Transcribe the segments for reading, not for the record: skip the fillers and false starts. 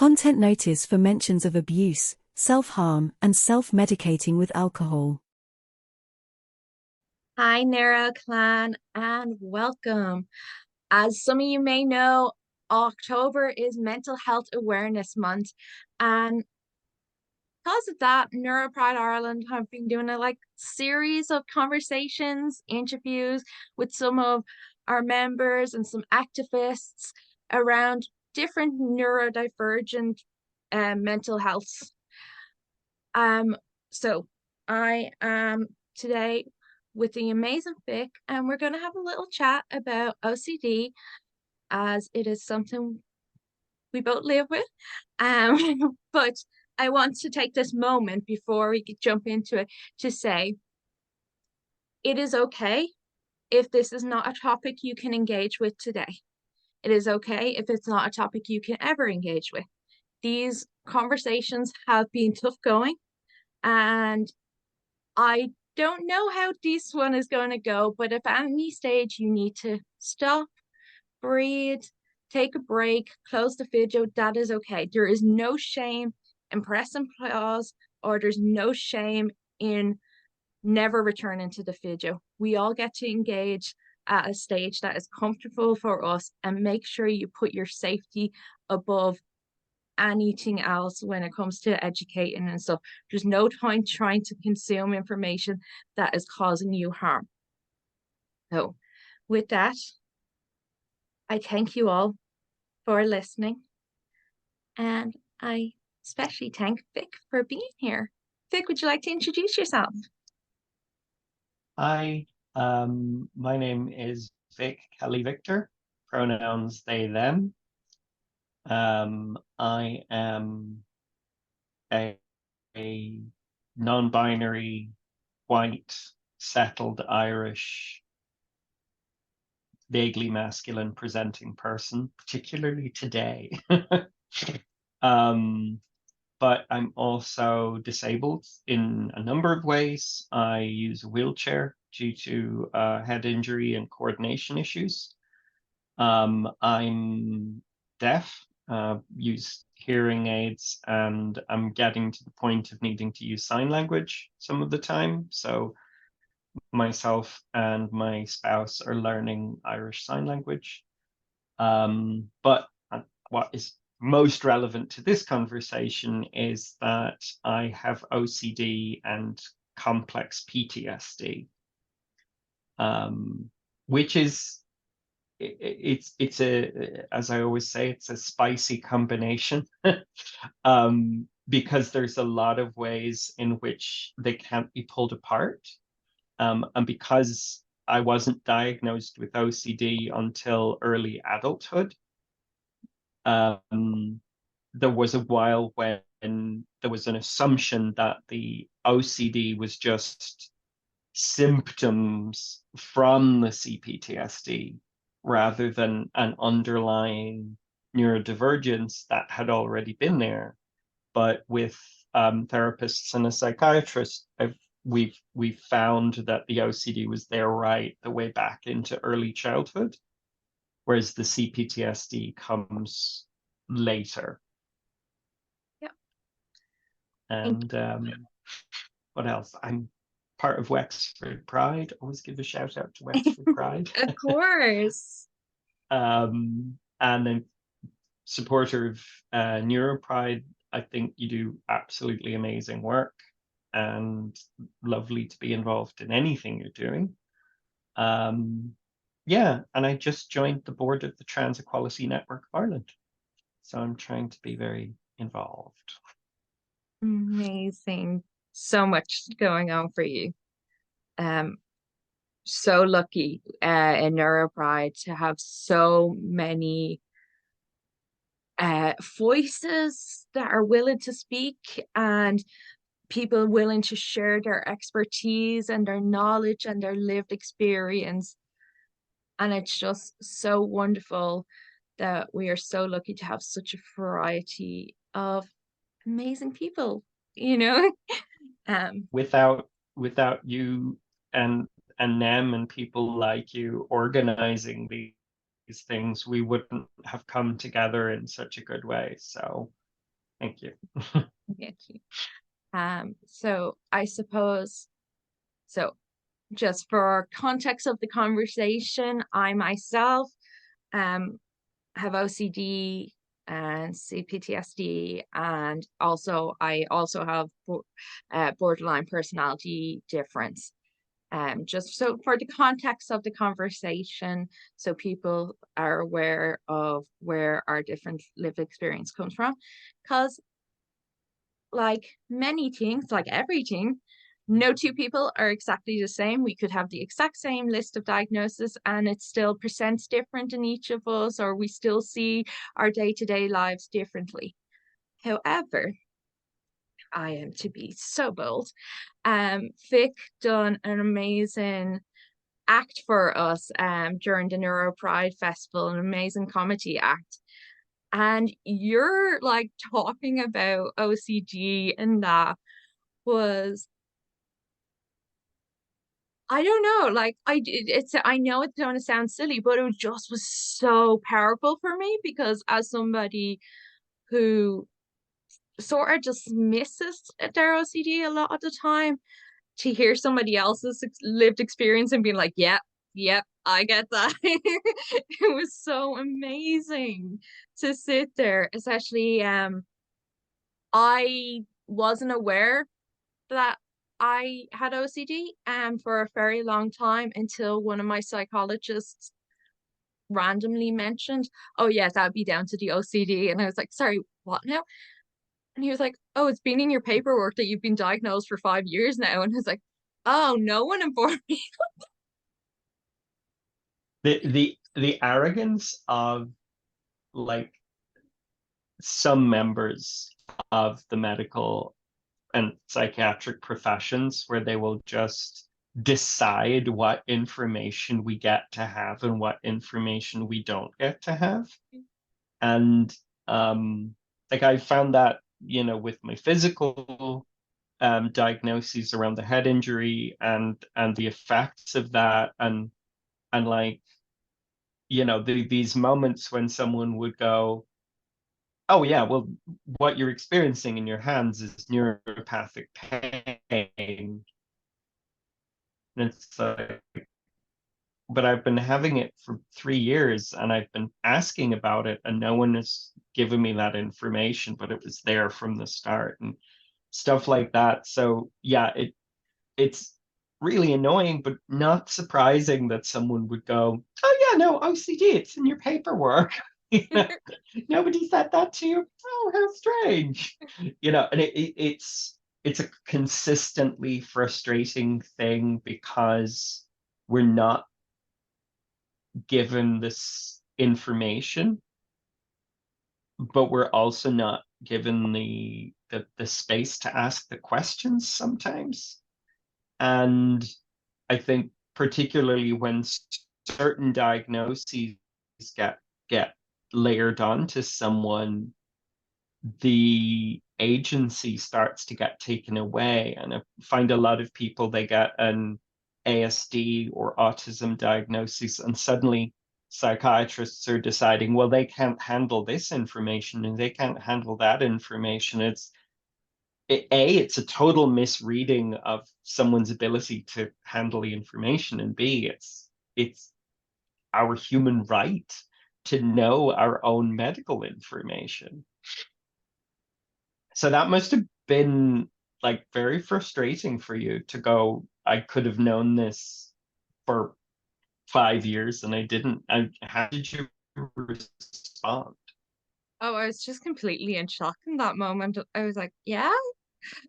Content notice for mentions of abuse, self-harm, and self-medicating with alcohol. Hi, Neuro Clan, and welcome. As some of you may know, October is Mental Health Awareness Month, and because of that, Neuro Pride Ireland have been doing a series of conversations, interviews with some of our members and some activists around different neurodivergent mental health. So I am today with the amazing Vic, and we're going to have a little chat about OCD, as it is something we both live with. But I want to take this moment before we could jump into it to say it is okay if this is not a topic you can engage with today. It is okay if it's not a topic you can ever engage with. These conversations have been tough going, and I don't know how this one is going to go, but if at any stage you need to stop, breathe, take a break, close the video, that is okay. There is no shame in pressing pause, or there's no shame in never returning to the video. We all get to engage at a stage that is comfortable for us, and make sure you put your safety above anything else when it comes to educating and stuff. There's no point trying to consume information that is causing you harm. So with that, I thank you all for listening, and I especially thank Vic for being here. Vic, would you like to introduce yourself? Hi, my name is Vic Kelly-Victor, pronouns they, them. I am a non-binary, white, settled Irish, vaguely masculine presenting person, particularly today. But I'm also disabled in a number of ways. I use a wheelchair due to head injury and coordination issues. I'm deaf, use hearing aids, and I'm getting to the point of needing to use sign language some of the time. So myself and my spouse are learning Irish Sign Language. But what is most relevant to this conversation is that I have OCD and complex PTSD, which is it's a, as I always say, it's a spicy combination. Because there's a lot of ways in which they can't be pulled apart. And because I wasn't diagnosed with OCD until early adulthood, there was a while when there was an assumption that the OCD was just symptoms from the c-PTSD rather than an underlying neurodivergence that had already been there. But with therapists and a psychiatrist, we've found that the OCD was there right the way back into early childhood, whereas the c-PTSD comes later. Yeah. And what else? I'm part of Wexford Pride. Always give a shout out to Wexford Pride. Of course. And then supporter of Neuro Pride. I think you do absolutely amazing work, and lovely to be involved in anything you're doing. Yeah, and I just joined the board of the Trans Equality Network of Ireland. So I'm trying to be very involved. Amazing. So much going on for you. So lucky in Neuro Pride to have so many voices that are willing to speak, and people willing to share their expertise and their knowledge and their lived experience. And it's just so wonderful that we are so lucky to have such a variety of amazing people, you know. Without you and them and people like you organizing these things, we wouldn't have come together in such a good way. So Thank you. Thank you. So I suppose, so just for context of the conversation, I myself have OCD and c-PTSD, and I also have borderline personality difference. Just so for the context of the conversation, so people are aware of where our different lived experience comes from, because like many things, like everything, no two people are exactly the same. We could have the exact same list of diagnoses and it still presents different in each of us, or we still see our day-to-day lives differently. However, I am to be so bold. Vic done an amazing act for us during the Neuro Pride Festival, an amazing comedy act. And you're like talking about OCD, and that was, I don't know, like I know it's going to sound silly, but it just was so powerful for me, because as somebody who sort of dismisses their OCD a lot of the time, to hear somebody else's lived experience and being like, yep, I get that. It was so amazing to sit there, especially I wasn't aware that I had OCD for a very long time, until one of my psychologists randomly mentioned, oh yes, that'd be down to the OCD. And I was like, sorry, what now? And he was like, oh, it's been in your paperwork that you've been diagnosed for 5 years now. And I was like, oh, no one informed me. The arrogance of like some members of the medical and psychiatric professions, where they will just decide what information we get to have and what information we don't get to have. And like I found that, with my physical diagnoses around the head injury and the effects of that, and like, these moments when someone would go, oh yeah, well, what you're experiencing in your hands is neuropathic pain. And it's like, but I've been having it for 3 years and I've been asking about it and no one has given me that information, but it was there from the start and stuff like that. So yeah, it's really annoying, but not surprising that someone would go, oh yeah, no, OCD, it's in your paperwork. Nobody said that to you. Oh, how strange. And it's a consistently frustrating thing, because we're not given this information, but we're also not given the space to ask the questions sometimes. And I think particularly when certain diagnoses get layered onto someone, the agency starts to get taken away. And I find a lot of people, they get an ASD or autism diagnosis, and suddenly psychiatrists are deciding, well, they can't handle this information and they can't handle that information. It's a total misreading of someone's ability to handle the information, and B, it's our human right to know our own medical information. So that must have been like very frustrating for you to go, I could have known this for 5 years and I didn't. How did you respond? Oh, I was just completely in shock in that moment. I was like, yeah,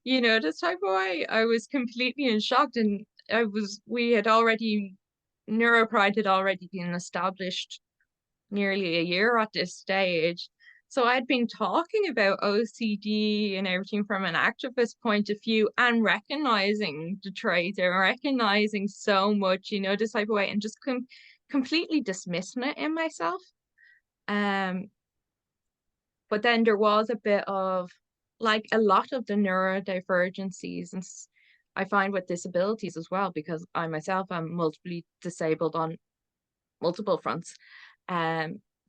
this type of way. I was completely in shock. And Neuro Pride had already been established nearly a year at this stage. So I'd been talking about OCD and everything from an activist point of view, and recognizing the traits and recognizing so much, this type of way, and just completely dismissing it in myself. But then there was a bit of, like, a lot of the neurodivergencies, and I find with disabilities as well, because I myself am multiply disabled on multiple fronts.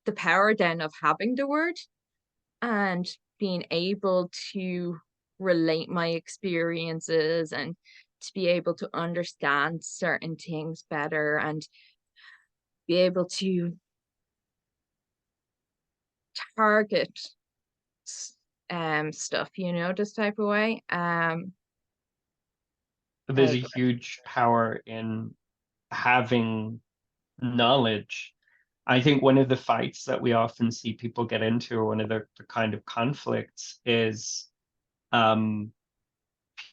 The power then of having the word and being able to relate my experiences and to be able to understand certain things better and be able to target stuff, this type of way. There's a Like, huge power in having knowledge. I think one of the fights that we often see people get into, or one of the kind of conflicts, is um,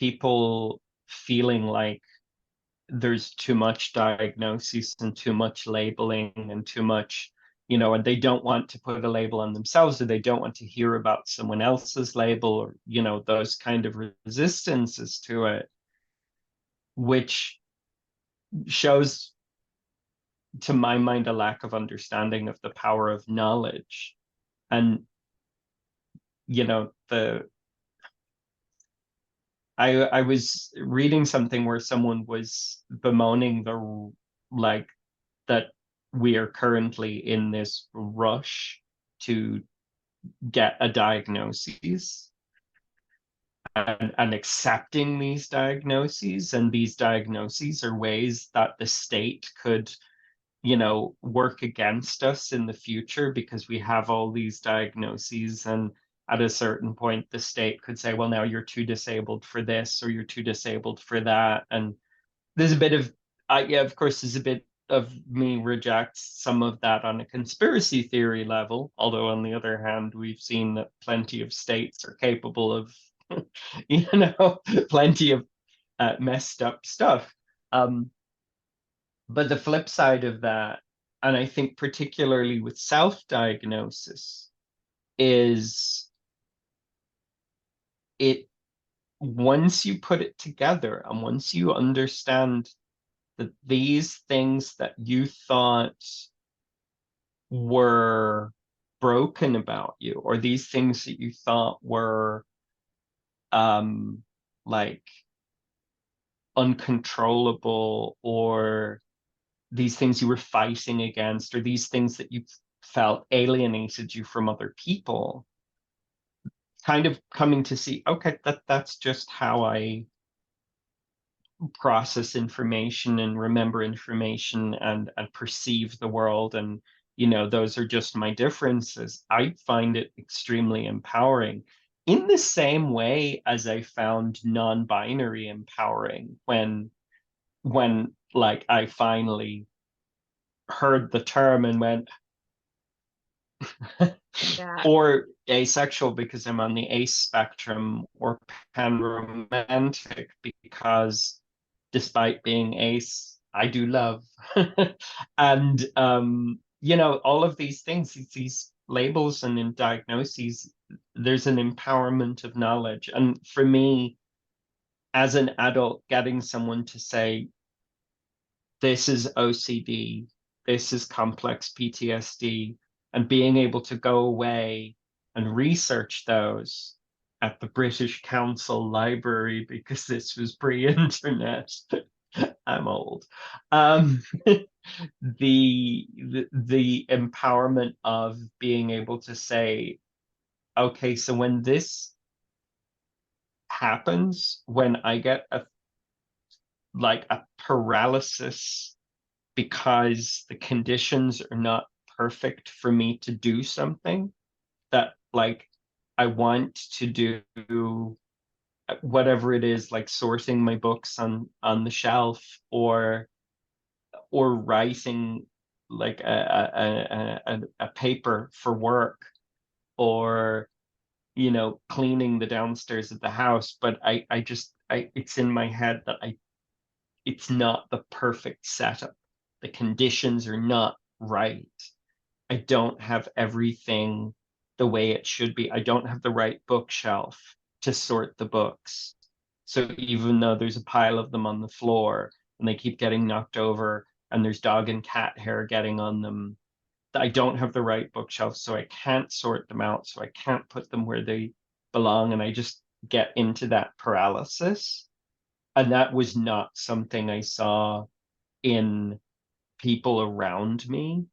people feeling like there's too much diagnosis and too much labeling and too much, and they don't want to put a label on themselves, or they don't want to hear about someone else's label, or, those kind of resistances to it, which shows, to my mind, a lack of understanding of the power of knowledge. And, the I was reading something where someone was bemoaning like that we are currently in this rush to get a diagnosis, and accepting these diagnoses. And these diagnoses are ways that the state could, work against us in the future, because we have all these diagnoses. And at a certain point, the state could say, well, now you're too disabled for this, or you're too disabled for that. And there's a bit of, yeah, of course, there's a bit of me rejects some of that on a conspiracy theory level. Although, on the other hand, we've seen that plenty of states are capable of, plenty of messed up stuff. But the flip side of that, and I think particularly with self-diagnosis, is it once you put it together and once you understand that these things that you thought were broken about you, or these things that you thought were like uncontrollable, or these things you were fighting against, or these things that you felt alienated you from other people, kind of coming to see, okay, that's just how I process information and remember information, and perceive the world. And, those are just my differences. I find it extremely empowering, in the same way as I found non-binary empowering when like I finally heard the term and went, yeah, or asexual because I'm on the ace spectrum, or panromantic because despite being ace, I do love. And all of these things, these labels and in diagnoses, there's an empowerment of knowledge. And for me, as an adult, getting someone to say, this is OCD, this is complex PTSD, and being able to go away and research those at the British Council Library, because this was pre-internet. I'm old. The empowerment of being able to say, okay, so when this happens, when I get a paralysis because the conditions are not perfect for me to do something that, like, I want to do, whatever it is, like sorting my books on the shelf, or writing like a paper for work, or cleaning the downstairs of the house. But I just, it's in my head that it's not the perfect setup. The conditions are not right. I don't have everything the way it should be. I don't have the right bookshelf to sort the books. So even though there's a pile of them on the floor and they keep getting knocked over, and there's dog and cat hair getting on them, I don't have the right bookshelf, so I can't sort them out, so I can't put them where they belong, and I just get into that paralysis. And that was not something I saw in people around me.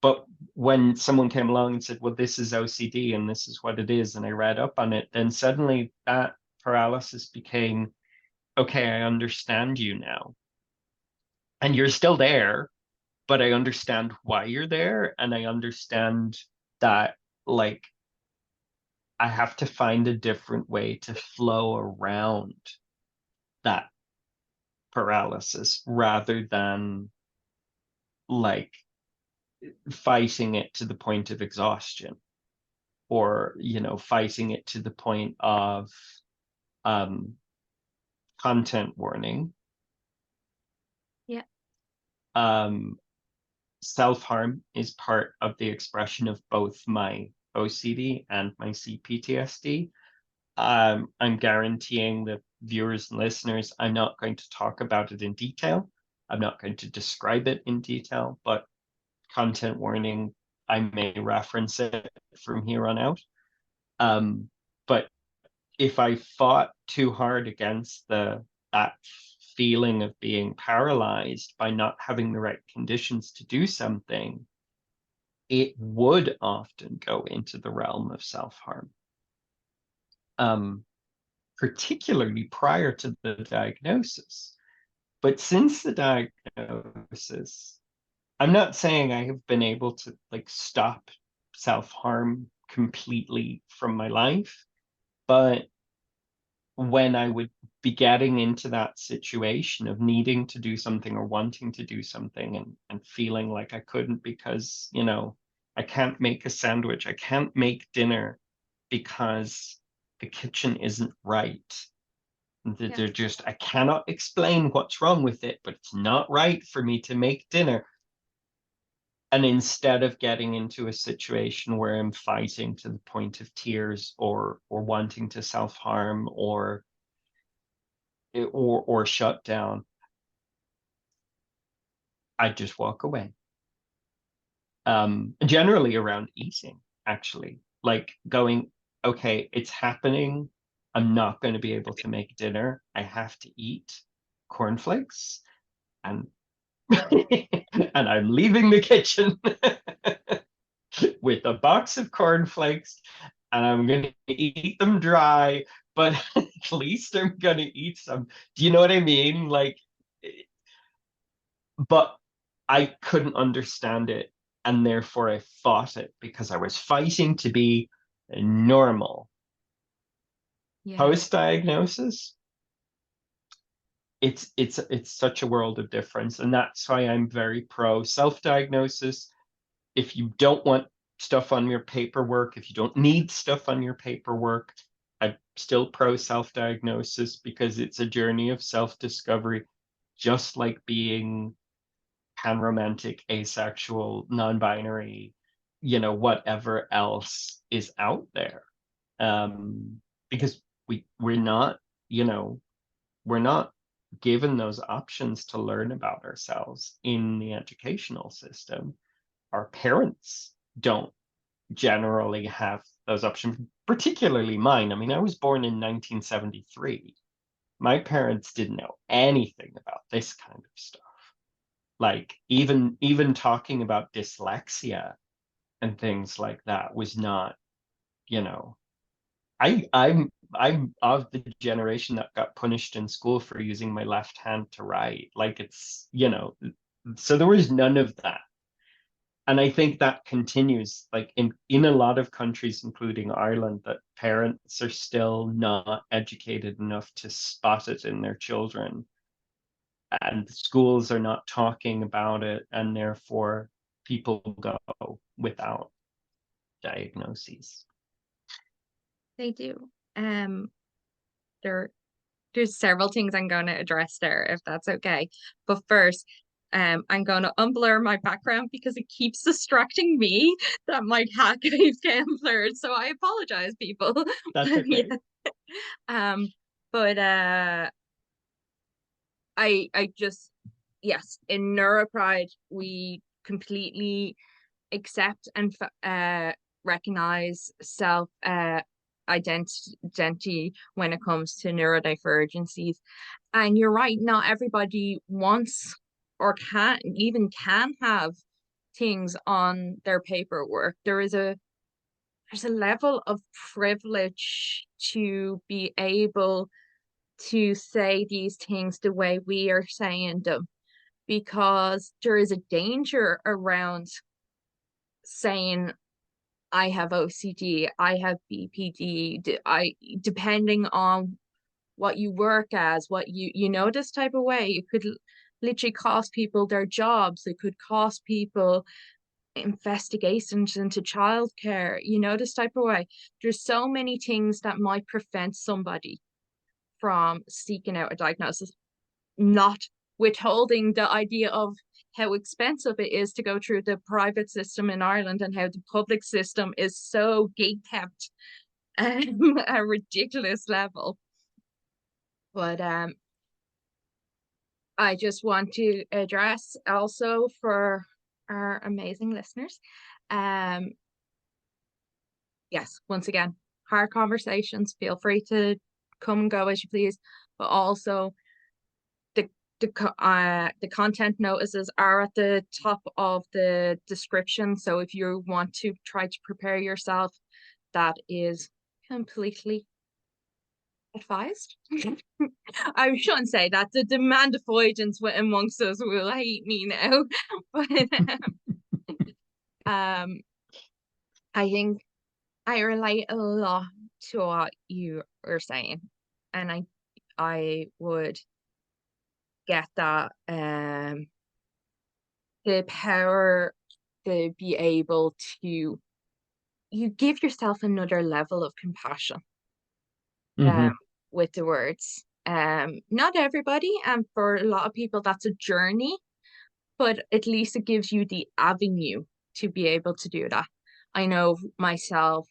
But when someone came along and said, well, this is OCD and this is what it is, and I read up on it, then suddenly that paralysis became, okay, I understand you now. And you're still there, but I understand why you're there. And I understand that, like, I have to find a different way to flow around that paralysis rather than like fighting it to the point of exhaustion, or fighting it to the point of um content warning. Yeah. Self-harm is part of the expression of both my OCD and my c-PTSD. I'm guaranteeing the viewers and listeners I'm not going to talk about it in detail. I'm not going to describe it in detail, but content warning, I may reference it from here on out. But if I fought too hard against that feeling of being paralyzed by not having the right conditions to do something, it would often go into the realm of self-harm. Particularly prior to the diagnosis. But since the diagnosis, I'm not saying I have been able to like stop self-harm completely from my life, but when I would be getting into that situation of needing to do something or wanting to do something and feeling like I couldn't because, I can't make a sandwich, I can't make dinner because the kitchen isn't right. They're just, I cannot explain what's wrong with it, but it's not right for me to make dinner. And instead of getting into a situation where I'm fighting to the point of tears or wanting to self-harm or shut down, I just walk away. Generally around eating, actually, like going, okay, it's happening. I'm not going to be able to make dinner. I have to eat cornflakes, and and I'm leaving the kitchen with a box of cornflakes, and I'm going to eat them dry, but at least I'm going to eat some. Do you know what I mean? Like, but I couldn't understand it, and therefore I fought it because I was fighting to be normal. Yeah. Post-diagnosis, it's such a world of difference, and that's why I'm very pro self-diagnosis. If you don't want stuff on your paperwork, if you don't need stuff on your paperwork, I'm still pro self-diagnosis because it's a journey of self-discovery, just like being panromantic, asexual, non-binary, whatever else is out there. Because we're not, we're not given those options to learn about ourselves in the educational system. Our parents don't generally have those options, particularly mine. I mean, I was born in 1973. My parents didn't know anything about this kind of stuff. Like even talking about dyslexia and things like that was not, I'm of the generation that got punished in school for using my left hand to write. Like it's, so there was none of that. And I think that continues, like in a lot of countries, including Ireland, that parents are still not educated enough to spot it in their children. And schools are not talking about it, and therefore people go without diagnoses. They do. There's several things I'm going to address there, if that's okay. But first, I'm going to unblur my background because it keeps distracting me that my cat keeps getting blurred. So I apologize, people. That's okay. Yeah. But I just, yes, in Neuro Pride we completely accept and recognize self identity when it comes to neurodivergencies. And you're right, not everybody wants or can have things on their paperwork. There's a level of privilege to be able to say these things the way we are saying them, because there is a danger around saying I have OCD, I have BPD, depending on what you work as, what you know, this type of way. It could literally cost people their jobs. It could cost people investigations into childcare, you know, this type of way. There's so many things that might prevent somebody from seeking out a diagnosis, not withholding the idea of how expensive it is to go through the private system in Ireland and how the public system is so gate-kept at a ridiculous level. But I just want to address also for our amazing listeners, yes, once again, hard conversations, feel free to come and go as you please, but also the content notices are at the top of the description. So if you want to try to prepare yourself, that is completely advised. I shouldn't say that. The demand avoidance amongst us will hate me now. But I think I relate a lot to what you are saying, and I would get that the power to be able to you give yourself another level of compassion with the words. Not everybody, and for a lot of people that's a journey, but at least it gives you the avenue to be able to do that. I know myself,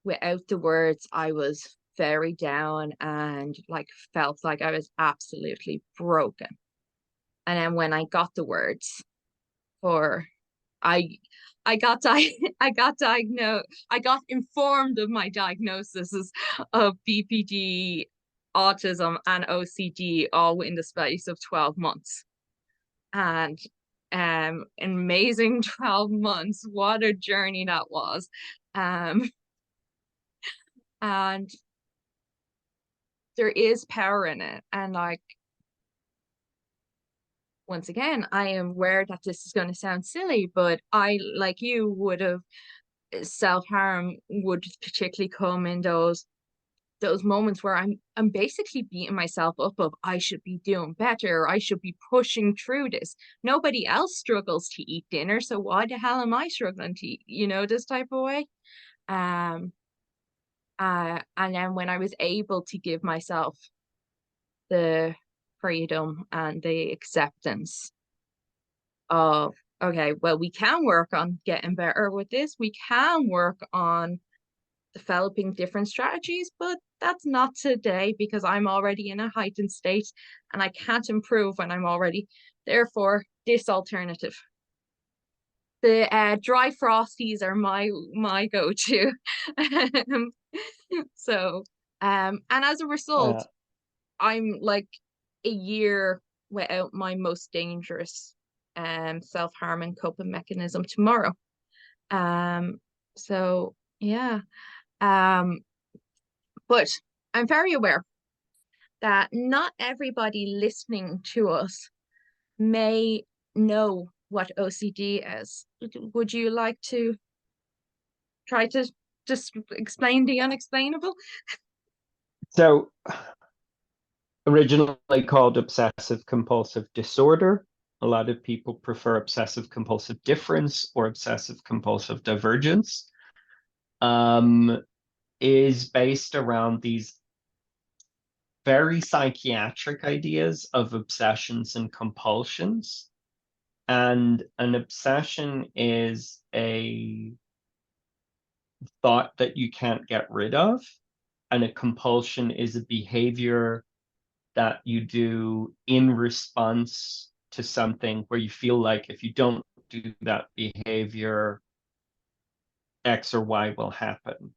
without the words, I was very down and like felt like I was absolutely broken. And then when I got the words, for I I got I got diagnosed, I got informed of my diagnoses of BPD, autism, and OCD all within the space of 12 months. And an amazing 12 months. What a journey that was. And there is power in it. And like, once again, I am aware that this is going to sound silly, but I, like you, would have self-harm would particularly come in those moments where I'm basically beating myself up of I should be doing better, I should be pushing through this. Nobody else struggles to eat dinner, so why the hell am I struggling to eat, you know, this type of way. And then when I was able to give myself the freedom and the acceptance of, okay, well, we can work on getting better with this, we can work on developing different strategies, but that's not today because I'm already in a heightened state and I can't improve when I'm already. Therefore, this alternative. The dry frosties are my go-to. So, and as a result, I'm like a year without my most dangerous self-harm and coping mechanism tomorrow. So yeah. But I'm very aware that not everybody listening to us may know what OCD is. Would you like to try to just explain the unexplainable? So, originally called obsessive-compulsive disorder. A lot of people prefer obsessive-compulsive difference or obsessive-compulsive divergence. Is based around these very psychiatric ideas of obsessions and compulsions. And an obsession is a thought that you can't get rid of, and a compulsion is a behavior that you do in response to something where you feel like if you don't do that behavior, X or Y will happen.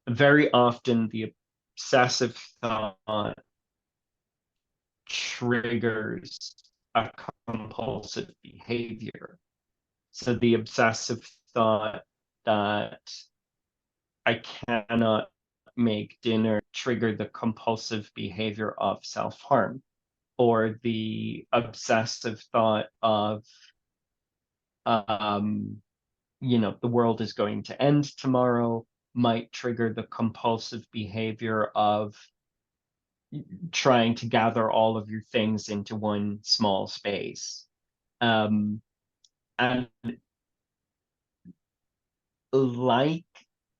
Very often, the obsessive thought triggers a compulsive behavior. So the obsessive thought that I cannot make dinner trigger the compulsive behavior of self-harm, or the obsessive thought of, the world is going to end tomorrow might trigger the compulsive behavior of trying to gather all of your things into one small space. And like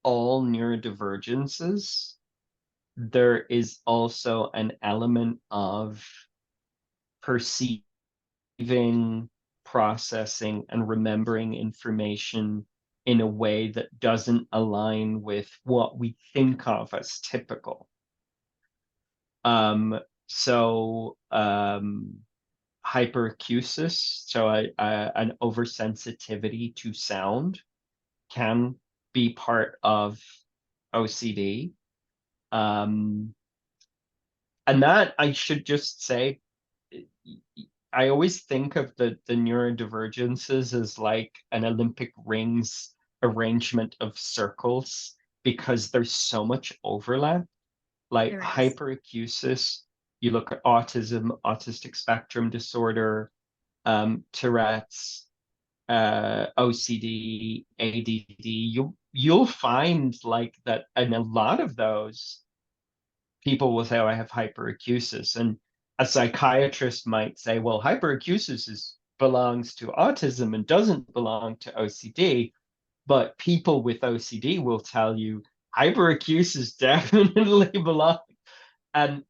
all neurodivergences, there is also an element of perceiving, processing, and remembering information in a way that doesn't align with what we think of as typical. So hyperacusis, so an oversensitivity to sound, can be part of OCD. And that, I should just say, I always think of the neurodivergences as like an Olympic rings arrangement of circles, because there's so much overlap. Like There is. hyperacusis, you look at autism, autistic spectrum disorder, Tourette's, OCD, ADD, you'll find like that, and a lot of those people will say, "Oh, I have hyperacusis," and a psychiatrist might say, "Well, hyperacusis belongs to autism and doesn't belong to OCD," but people with OCD will tell you hyperacusis definitely belongs, and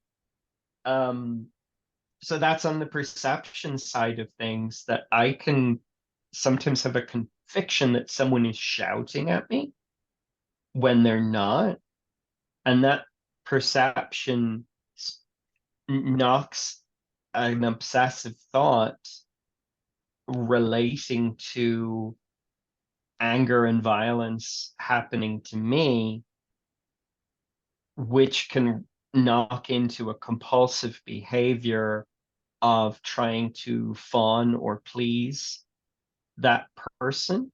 so that's on the perception side of things, that I can sometimes have a conviction that someone is shouting at me when they're not. And that perception knocks an obsessive thought relating to anger and violence happening to me, which can knock into a compulsive behavior of trying to fawn or please that person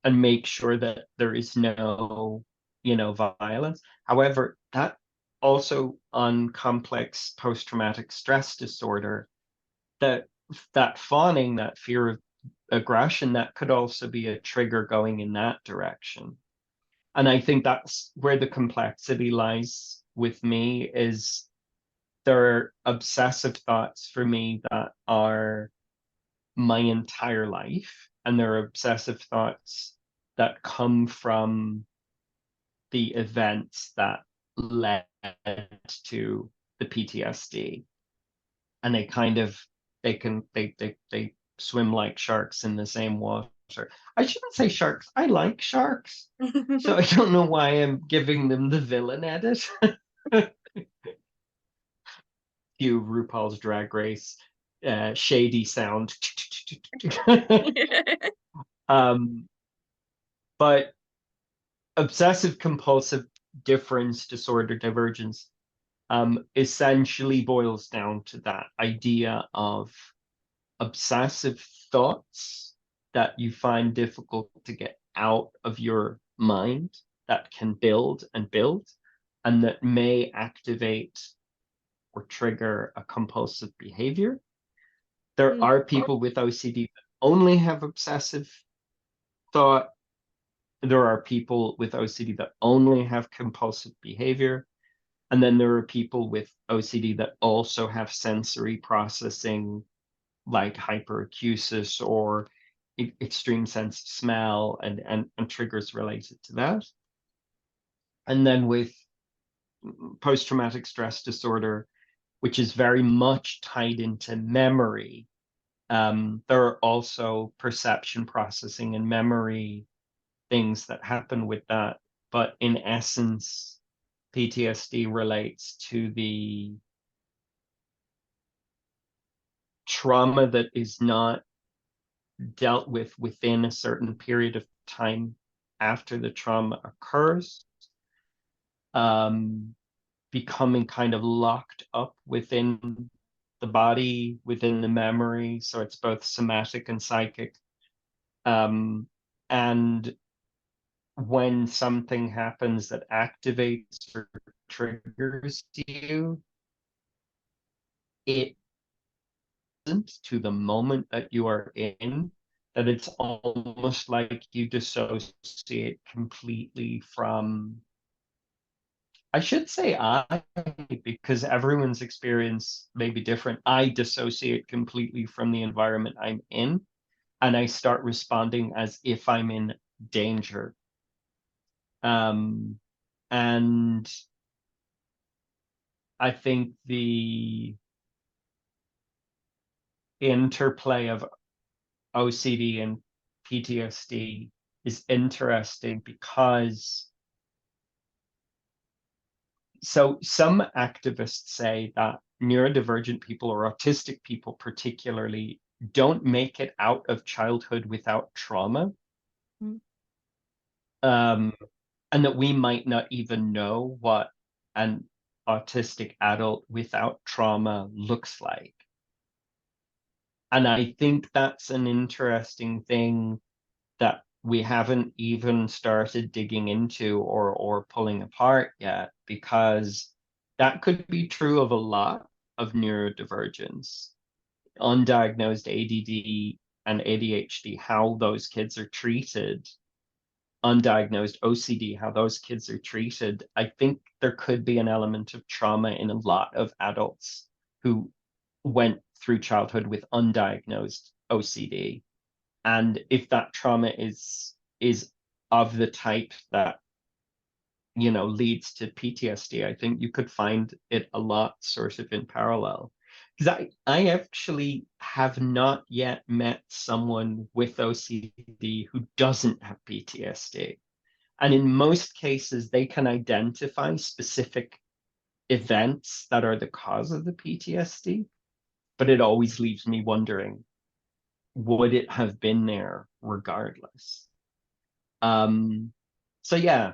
and make sure that there is no, violence. However, that also, on complex post-traumatic stress disorder, that fawning, that fear of aggression, that could also be a trigger going in that direction. And I think that's where the complexity lies with me, is there are obsessive thoughts for me that are my entire life, and there are obsessive thoughts that come from the events that led to the PTSD, and they swim like sharks in the same water. I shouldn't say sharks. I like sharks, so I don't know why I'm giving them the villain edit. Cue RuPaul's Drag Race, shady sound. But obsessive compulsive difference disorder divergence essentially boils down to that idea of obsessive thoughts that you find difficult to get out of your mind, that can build and build, and that may activate or trigger a compulsive behavior. There are people with OCD that only have obsessive thought. There are people with OCD that only have compulsive behavior. And then there are people with OCD that also have sensory processing, like hyperacusis or extreme sense of smell, and triggers related to that. And then with post-traumatic stress disorder, which is very much tied into memory, there are also perception processing and memory things that happen with that. But in essence, PTSD relates to the trauma that is not dealt with within a certain period of time after the trauma occurs, becoming kind of locked up within the body, within the memory. So it's both somatic and psychic. And when something happens that activates or triggers you, it isn't to the moment that you are in, that it's almost like you dissociate completely from, I should say because everyone's experience may be different. I dissociate completely from the environment I'm in, and I start responding as if I'm in danger. And I think the interplay of OCD and PTSD is interesting because some activists say that neurodivergent people or autistic people particularly don't make it out of childhood without trauma. Mm. And that we might not even know what an autistic adult without trauma looks like. And I think that's an interesting thing that we haven't even started digging into or pulling apart yet, because that could be true of a lot of neurodivergence, undiagnosed ADD and ADHD, how those kids are treated, undiagnosed OCD, how those kids are treated. I think there could be an element of trauma in a lot of adults who went through childhood with undiagnosed OCD. And if that trauma is of the type that, you know, leads to PTSD, I think you could find it a lot sort of in parallel. Because I actually have not yet met someone with OCD who doesn't have PTSD. And in most cases, they can identify specific events that are the cause of the PTSD, but it always leaves me wondering, would it have been there regardless? So yeah,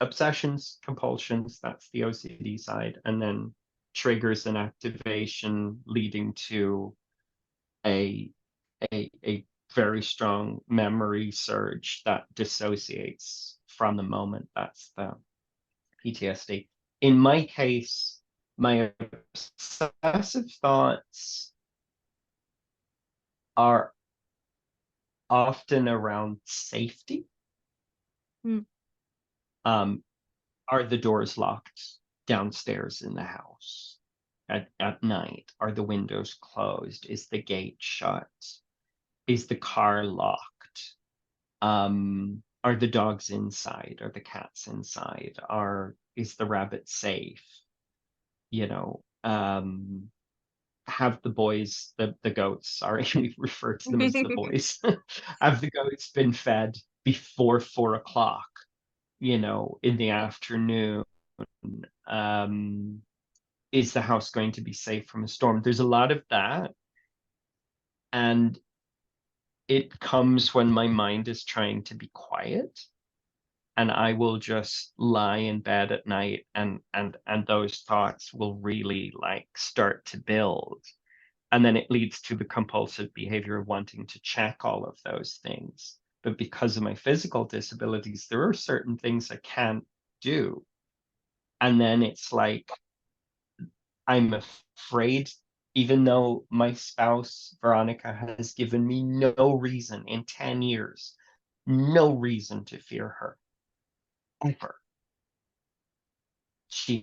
obsessions, compulsions, that's the OCD side, and then triggers and activation leading to a a very strong memory surge that dissociates from the moment. That's the PTSD. In my case, my obsessive thoughts are often around safety. Mm. Are the doors locked downstairs in the house at night? Are the windows closed? Is the gate shut? Is the car locked? Are the dogs inside? Are the cats inside? Is the rabbit safe? You know, have the boys, the goats, sorry, we refer to them as the boys, have the goats been fed before 4 o'clock, you know, in the afternoon? Is the house going to be safe from a storm? There's a lot of that. And it comes when my mind is trying to be quiet, and I will just lie in bed at night, and those thoughts will really like start to build. And then it leads to the compulsive behavior of wanting to check all of those things. But because of my physical disabilities, there are certain things I can't do. And then it's like, I'm afraid, even though my spouse, Veronica, has given me no reason in 10 years, no reason to fear her, ever. She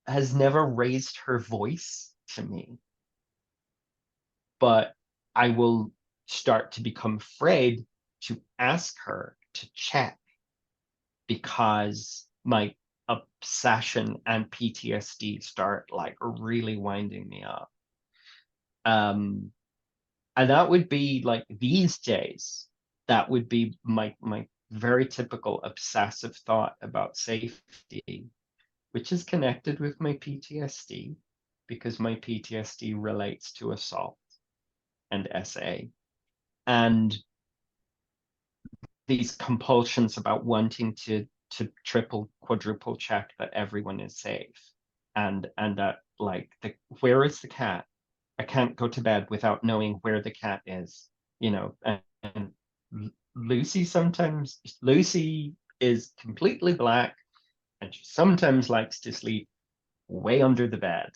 has never raised her voice to me, but I will start to become afraid to ask her to check, because my obsession and PTSD start like really winding me up. And that would be like, these days, that would be my very typical obsessive thought about safety, which is connected with my PTSD, because my PTSD relates to assault and SA. And these compulsions about wanting to triple, quadruple check that everyone is safe. And that like, where is the cat? I can't go to bed without knowing where the cat is, you know, Lucy is completely black, and she sometimes likes to sleep way under the bed.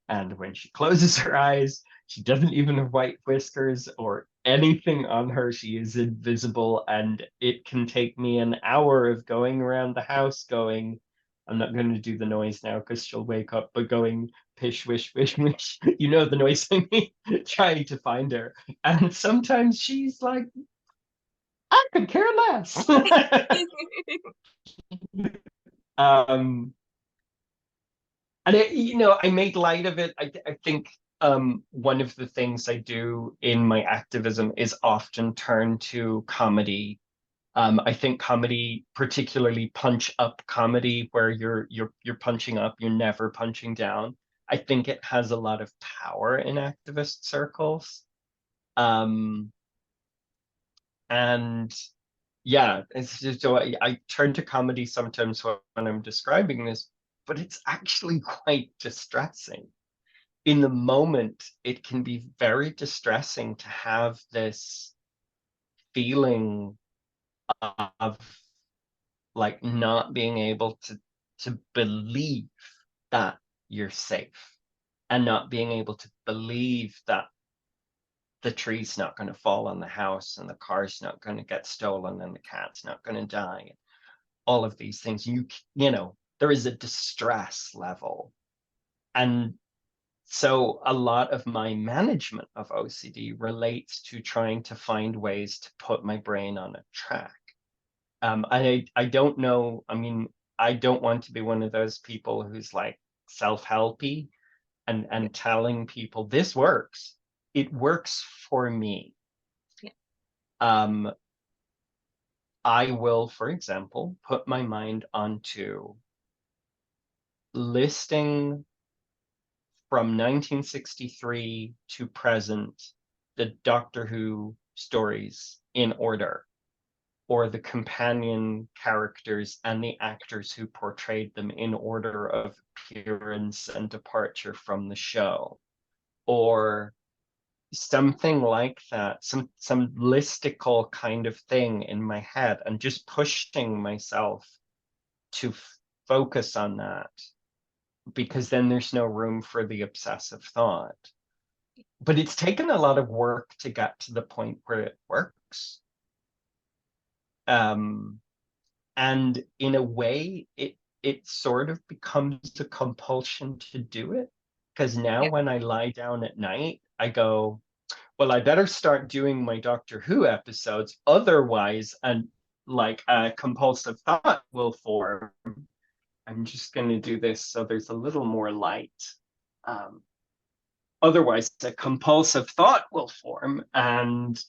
And when she closes her eyes, she doesn't even have white whiskers or anything on her. She is invisible, and it can take me an hour of going around the house going, I'm not going to do the noise now because she'll wake up, but going pish, wish, wish, wish, you know the noise I mean, trying to find her. And sometimes she's like, I could care less. um, and I made light of it. I think one of the things I do in my activism is often turn to comedy. I think comedy, particularly punch up comedy, where you're punching up, you're never punching down. I think it has a lot of power in activist circles. Um, and yeah, it's just so I turn to comedy sometimes when I'm describing this, but it's actually quite distressing. In the moment, it can be very distressing to have this feeling of like not being able to believe that you're safe, and not being able to believe that the tree's not going to fall on the house, and the car's not going to get stolen, and the cat's not going to die. All of these things, there is a distress level. And so a lot of my management of OCD relates to trying to find ways to put my brain on a track. I don't know. I mean, I don't want to be one of those people who's like self-helpy and telling people this works. It works for me. Yeah. I will, for example, put my mind onto listing from 1963 to present the Doctor Who stories in order, or the companion characters and the actors who portrayed them in order of appearance and departure from the show, or something like that, some listicle kind of thing in my head, and just pushing myself to focus on that, because then there's no room for the obsessive thought. But it's taken a lot of work to get to the point where it works. And in a way, it sort of becomes a compulsion to do it. Because now when I lie down at night, I go, well, I better start doing my Doctor Who episodes. Otherwise, a compulsive thought will form. I'm just going to do this so there's a little more light. Otherwise, a compulsive thought will form, and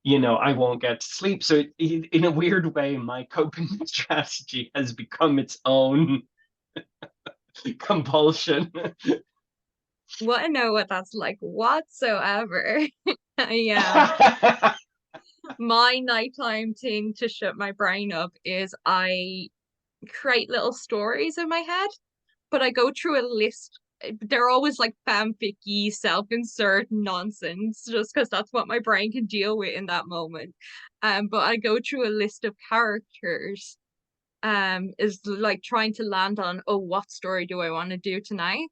I won't get to sleep. So in a weird way, my coping strategy has become its own compulsion. Wouldn't know what that's like whatsoever. Yeah. My nighttime thing to shut my brain up is I create little stories in my head, but I go through a list. They're always like fanfic-y, self-insert nonsense, just because that's what my brain can deal with in that moment. But I go through a list of characters, is like trying to land on, oh, what story do I want to do tonight?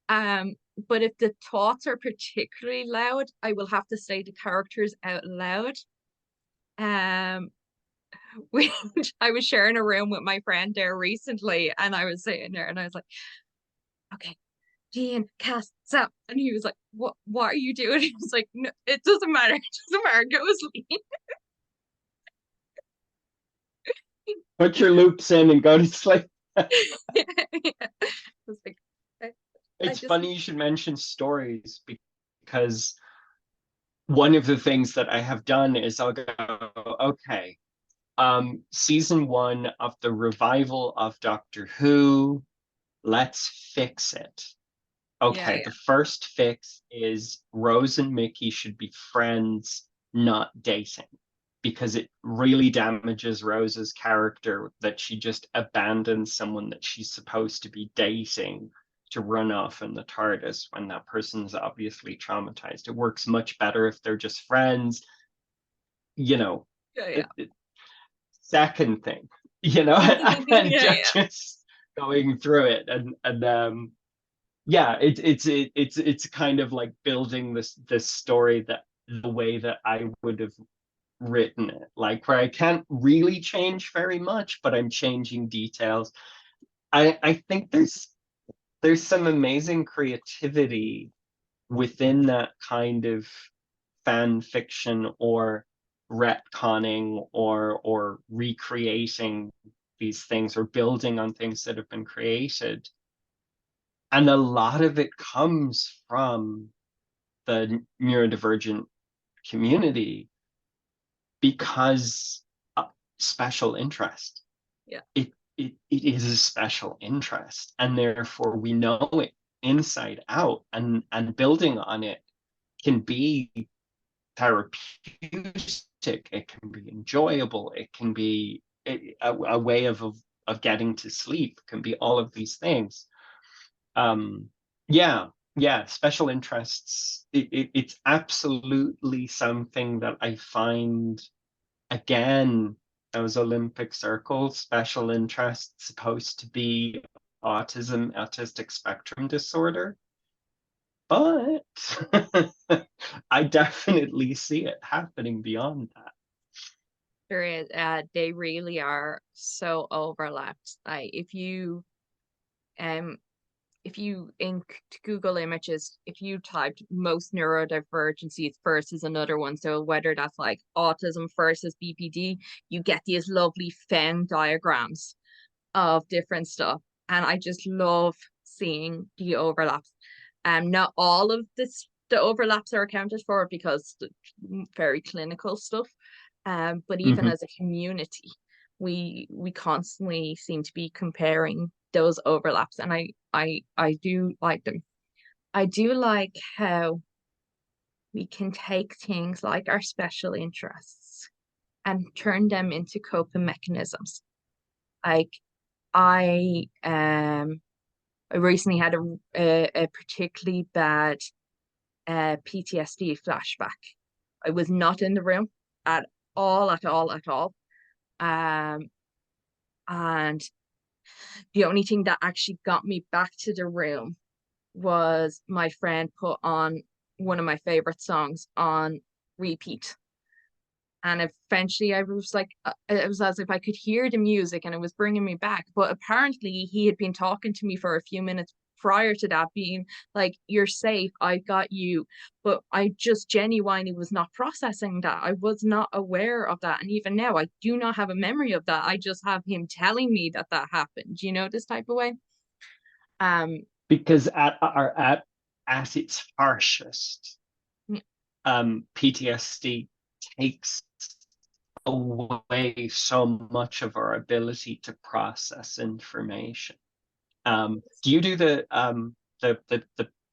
But if the thoughts are particularly loud, I will have to say the characters out loud. Um, which I was sharing a room with my friend there recently, and I was sitting there and I was like, okay, Dean, Cass, Sam. And he was like, what are you doing? He was like, no, it doesn't matter. It doesn't matter. Go sleep. Put your loops in and go to sleep. Yeah. I was like, It's funny you should mention stories, because one of the things that I have done is I'll go, okay, season 1 of the revival of Doctor Who, let's fix it. Okay, the first fix is Rose and Mickey should be friends, not dating, because it really damages Rose's character that she just abandons someone that she's supposed to be dating to run off in the TARDIS when that person's obviously traumatized. It works much better if they're just friends. you know, Yeah, second thing, you know, yeah. and Yeah, just going through it, and yeah, it's kind of like building this story that the way that I would have written it, like where I can't really change very much, but I'm changing details. I think there's some amazing creativity within that kind of fan fiction or retconning or recreating these things or building on things that have been created. And a lot of it comes from the neurodivergent community because special interest. yeah. It is a special interest, and therefore we know it inside out, and building on it can be therapeutic, it can be enjoyable, it can be a way of getting to sleep, can be all of these things. Yeah, yeah, special interests, it's absolutely something that I find, again, those Olympic circles, special interests supposed to be autism, autistic spectrum disorder, but I definitely see it happening beyond that. There is, they really are so overlapped. Like um, if you in Google Images, if you typed most neurodivergencies versus another one, so whether that's like autism versus BPD, you get these lovely Venn diagrams of different stuff. And I just love seeing the overlaps. Not all of the overlaps are accounted for because very clinical stuff. But even Mm-hmm. as a community, we constantly seem to be comparing those overlaps, and I do like them. I do like how we can take things like our special interests and turn them into coping mechanisms. Like I recently had a particularly bad PTSD flashback. I was not in the room at all. Um, and the only thing that actually got me back to the room was my friend put on one of my favorite songs on repeat. And eventually I was like, it was as if I could hear the music and it was bringing me back. But apparently he had been talking to me for a few minutes prior to that, being like, you're safe, I got you. But I just genuinely was not processing that. I was not aware of that. And even now, I do not have a memory of that. I just have him telling me that that happened, you know, this type of way. Um, Because at its harshest, PTSD takes away so much of our ability to process information. Do you do the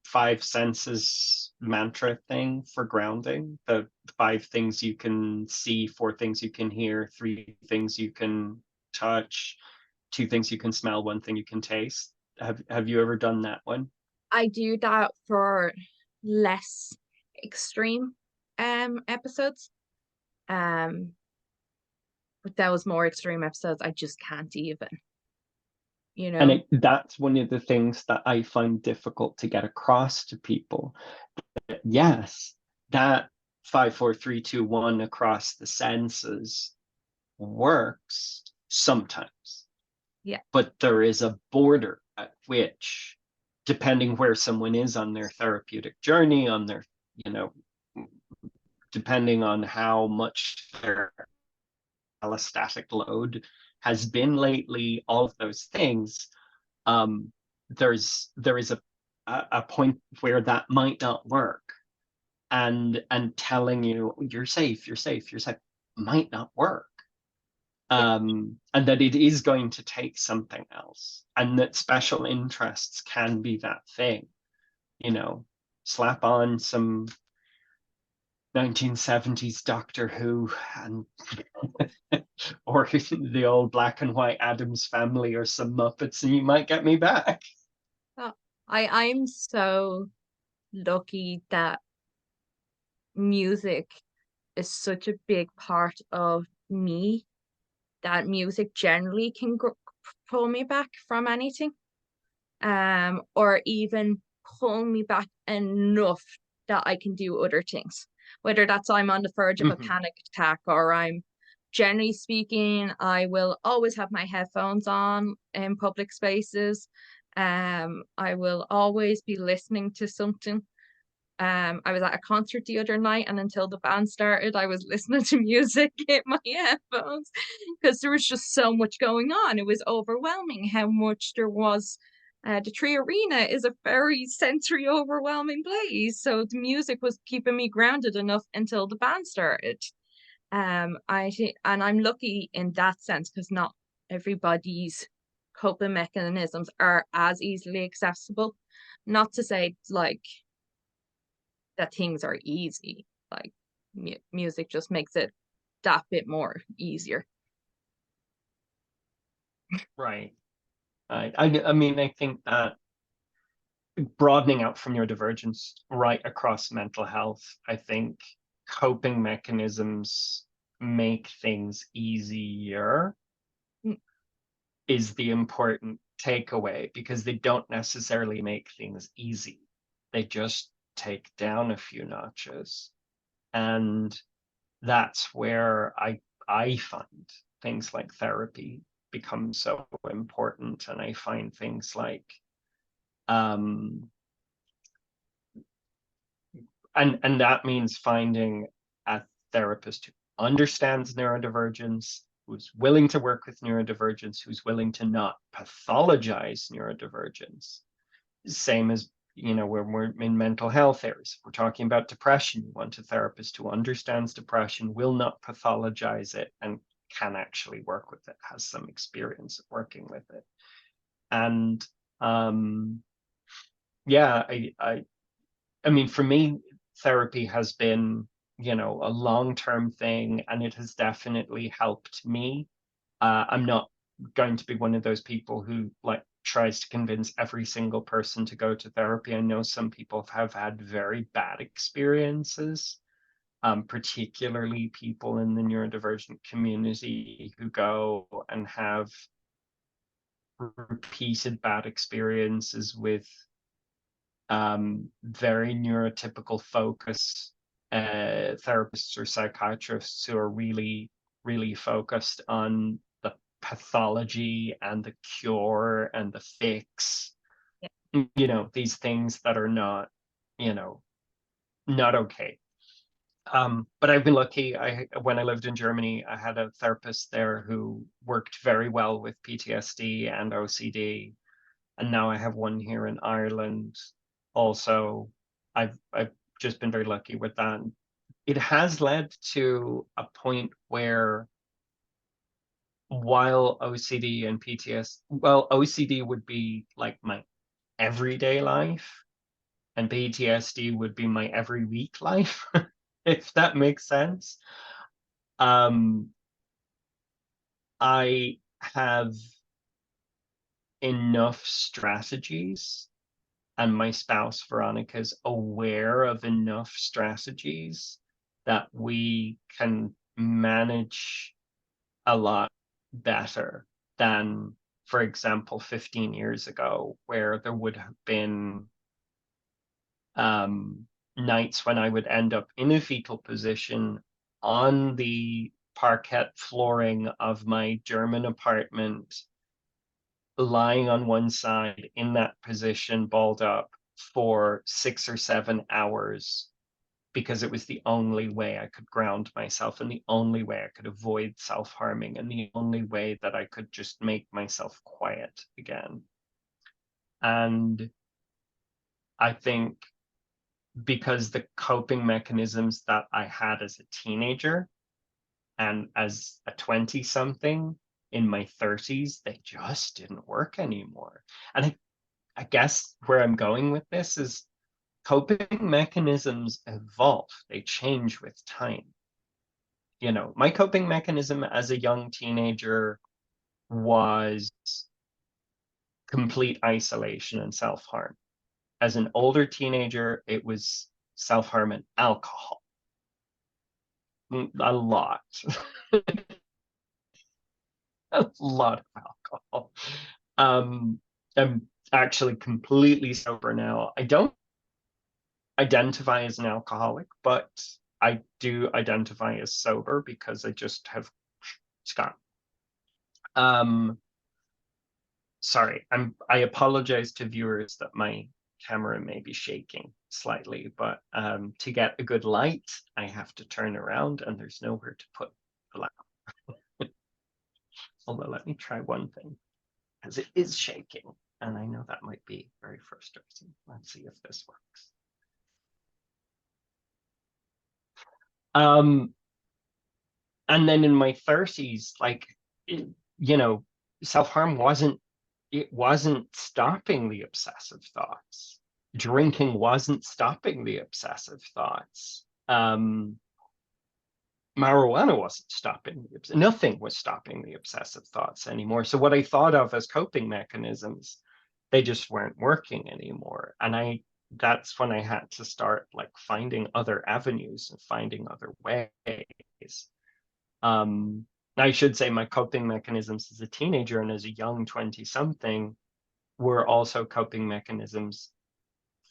five senses mantra thing for grounding? The five things you can see, four things you can hear, three things you can touch, two things you can smell, one thing you can taste. Have you ever done that one? I do that for less extreme episodes. Um, but those more extreme episodes, I just can't even, you And know? that's one of the things that I find difficult to get across to people. Yes, that 5, 4, 3, 2, 1 across the senses works sometimes, Yeah. but there is a border at which, depending where someone is on their therapeutic journey, on their, you know, depending on how much their allostatic load has been lately, all of those things, um, there is a point where that might not work, and telling you you're safe might not work, Yeah. and that it is going to take something else, and that special interests can be that thing, you know, slap on some 1970s Doctor Who and or the old black and white Addams Family or some Muppets, and you might get me back. Oh, I'm so lucky that music is such a big part of me that music generally can pull me back from anything, or even pull me back enough that I can do other things. Whether that's I'm on the verge of a panic attack, or I'm generally speaking, I will always have my headphones on in public spaces. I will always be listening to something. I was at a concert the other night, and until the band started, I was listening to music in my headphones because there was just so much going on. It was overwhelming how much there was. The Tree Arena is a very sensory overwhelming place, so the music was keeping me grounded enough until the band started. And I'm lucky in that sense because not everybody's coping mechanisms are as easily accessible. Not to say like that things are easy. Like music just makes it that bit more easier. Right. I mean, I think that broadening out from neurodivergence right across mental health, I think coping mechanisms make things easier Mm. is the important takeaway, because they don't necessarily make things easy. They just take down a few notches. And that's where I find things like therapy become so important. And I find things like and that means finding a therapist who understands neurodivergence, who's willing to work with neurodivergence, who's willing to not pathologize neurodivergence. Same as, when we're in mental health areas. If we're talking about depression, you want a therapist who understands depression, will not pathologize it, and can actually work with it, has some experience of working with it. And yeah, I mean, for me, therapy has been, a long-term thing, and it has definitely helped me. I'm not going to be one of those people who tries to convince every single person to go to therapy. I know some people have had very bad experiences, particularly people in the neurodivergent community who go and have repeated bad experiences with very neurotypical focus therapists or psychiatrists who are really, really focused on the pathology and the cure and the fix. These things that are not, not okay. But I've been lucky. When I lived in Germany, I had a therapist there who worked very well with PTSD and OCD. And now I have one here in Ireland. Also, I've just been very lucky with that. It has led to a point where, while OCD and PTSD, well, OCD would be like my everyday life, and PTSD would be my every week life, if that makes sense. I have enough strategies, and my spouse Veronica's aware of enough strategies that we can manage a lot better than, for example, 15 years ago, where there would have been nights when I would end up in a fetal position on the parquet flooring of my German apartment, lying on one side in that position, balled up for 6 or 7 hours, because it was the only way I could ground myself, and the only way I could avoid self-harming, and the only way that I could just make myself quiet again. And I think because the coping mechanisms that I had as a teenager and as a 20-something in my 30s, they just didn't work anymore. And I guess where I'm going with this is coping mechanisms evolve, they change with time. My coping mechanism as a young teenager was complete isolation and self-harm. As an older teenager, it was self-harm and alcohol. a lot, a lot of alcohol. I'm actually completely sober now. I don't identify as an alcoholic, but I do identify as sober because I just have Scott. Sorry, I apologize to viewers that my camera may be shaking slightly, but to get a good light, I have to turn around and there's nowhere to put the lamp. Although let me try one thing, because it is shaking, and I know that might be very frustrating. Let's see if this works. And then in my 30s, like, you know, self-harm wasn't stopping the obsessive thoughts. Drinking wasn't stopping the obsessive thoughts. Marijuana wasn't stopping nothing was stopping the obsessive thoughts anymore. So what I thought of as coping mechanisms, they just weren't working anymore. And that's when I had to start like finding other avenues and finding other ways. I should say my coping mechanisms as a teenager and as a young 20-something were also coping mechanisms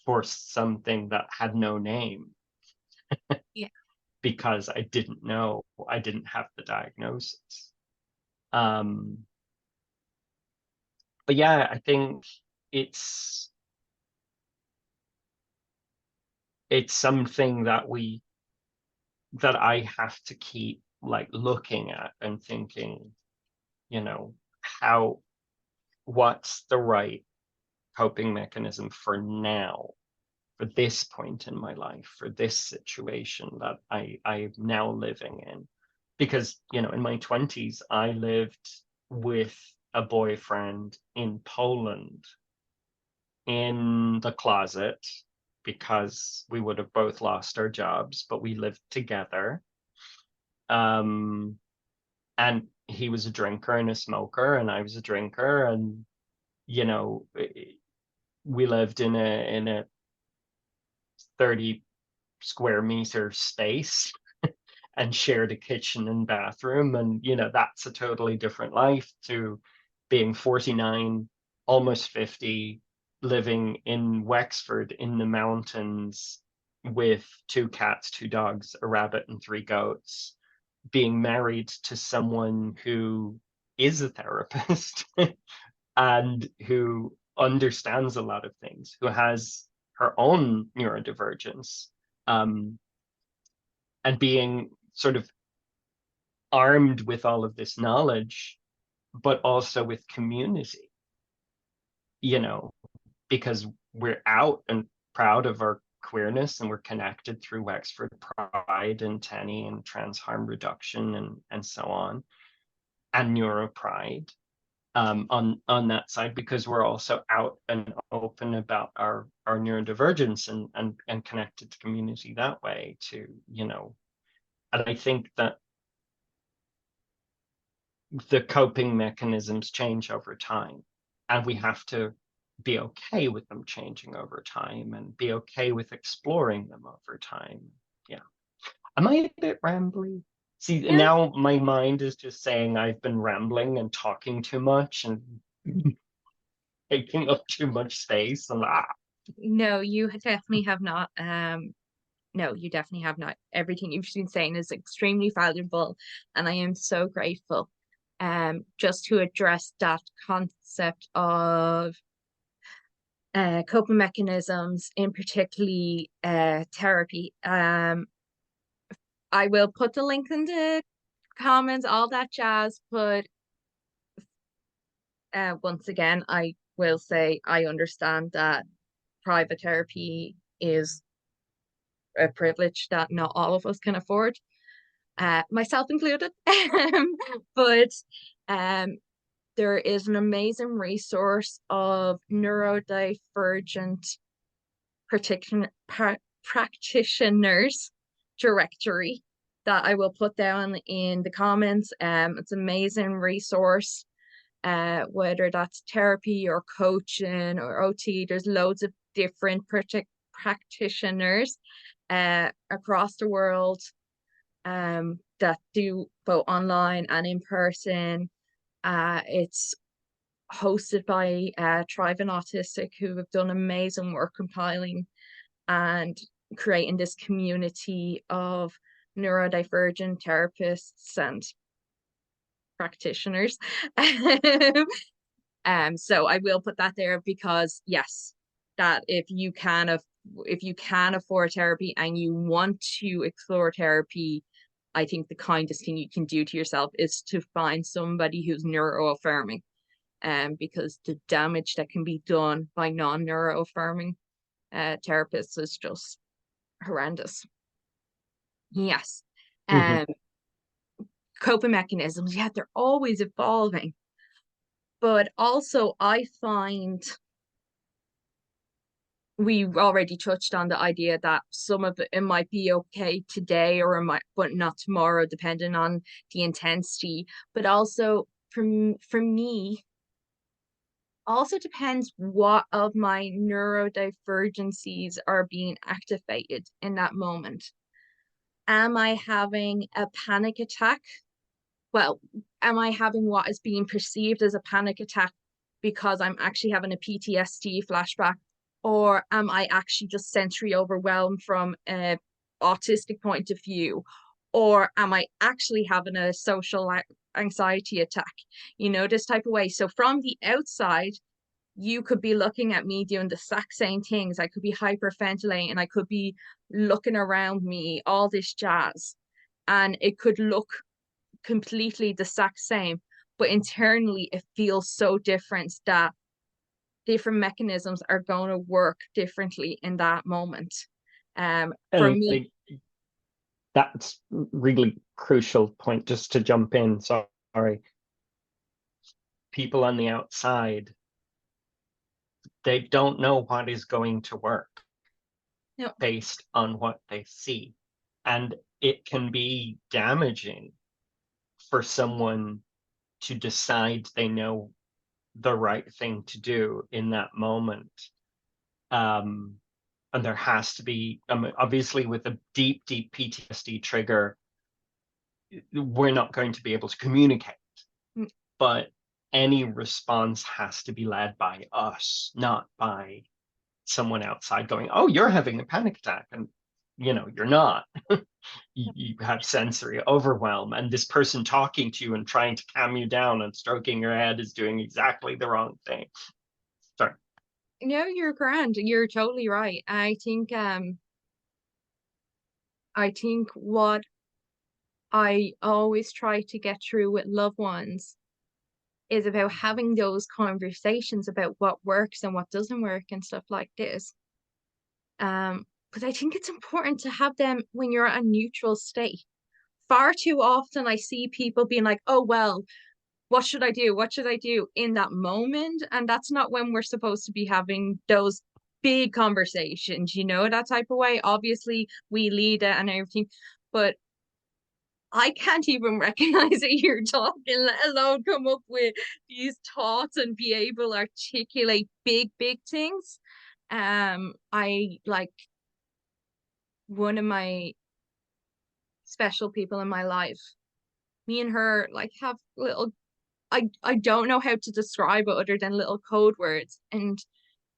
for something that had no name. Yeah. Because I didn't know, I didn't have the diagnosis. But yeah, I think it's something that I have to keep like looking at and thinking, you know, what's the right coping mechanism for now, for this point in my life, for this situation that I'm now living in. Because, you know, in my 20s, I lived with a boyfriend in Poland in the closet because we would have both lost our jobs, but we lived together. And he was a drinker and a smoker, and I was a drinker, and you know, we lived in a 30 square meter space and shared a kitchen and bathroom. And, you know, that's a totally different life to being 49, almost 50, living in Wexford in the mountains with 2 cats, 2 dogs, a rabbit, and 3 goats, being married to someone who is a therapist and who understands a lot of things, who has her own neurodivergence, and being sort of armed with all of this knowledge, but also with community, you know, because we're out and proud of our queerness and we're connected through Wexford Pride and TENI and trans harm reduction and so on, and Neuro Pride. On that side, because we're also out and open about our neurodivergence and connected to community that way too, you know. And I think that the coping mechanisms change over time, and we have to be okay with them changing over time and be okay with exploring them over time. Yeah. Am I a bit rambly? See, Yeah. now my mind is just saying I've been rambling and talking too much and taking up too much space and No, you definitely have not. No, you definitely have not. Everything you've been saying is extremely valuable, and I am so grateful. Just to address that concept of coping mechanisms, in particularly therapy. I will put the link in the comments, all that jazz. But once again, I will say I understand that private therapy is a privilege that not all of us can afford, myself included. But there is an amazing resource of neurodivergent practitioners directory that I will put down in the comments. It's an amazing resource, whether that's therapy or coaching or OT. There's loads of different practitioners across the world that do both online and in person. It's hosted by Thrive and Autistic, who have done amazing work compiling and creating this community of neurodivergent therapists and practitioners. So I will put that there because yes, that if you can afford therapy and you want to explore therapy, I think the kindest thing you can do to yourself is to find somebody who's neuroaffirming. Because the damage that can be done by non-neuroaffirming therapists is just horrendous. Yes. Mhm. Coping mechanisms, yeah, they're always evolving. But also I find we already touched on the idea that some of it might be okay today or it might, but not tomorrow, depending on the intensity. But also for me, also depends what of my neurodivergencies are being activated in that moment. Am I having a panic attack? Well, am I having what is being perceived as a panic attack because I'm actually having a PTSD flashback? Or am I actually just sensory overwhelmed from a autistic point of view? Or am I actually having a social anxiety attack? You know, this type of way. So from the outside, you could be looking at me doing the exact same things. I could be hyperventilating, I could be looking around me, all this jazz. And it could look completely the exact same, but internally it feels so different that different mechanisms are going to work differently in that moment. For And me, that's really crucial point, just to jump in. Sorry. People on the outside, they don't know what is going to work you know, based on what they see. And it can be damaging for someone to decide they know the right thing to do in that moment. And there has to be, obviously, with a deep PTSD trigger, we're not going to be able to communicate. mm, But any response has to be led by us, not by someone outside going, oh, you're having a panic attack. And, you're not. You have sensory overwhelm. And this person talking to you and trying to calm you down and stroking your head is doing exactly the wrong thing. Sorry. no, you're grand. You're totally right. I think what I always try to get through with loved ones is about having those conversations about what works and what doesn't work and stuff like this. But I think it's important to have them when you're at a neutral state. Far too often I see people being like, oh, well, what should I do? What should I do in that moment? And that's not when we're supposed to be having those big conversations, that type of way. Obviously, we lead it and everything, but I can't even recognize that you're talking, let alone come up with these thoughts and be able to articulate big things. I like one of my special people in my life. Me and her like have little I don't know how to describe it other than little code words. And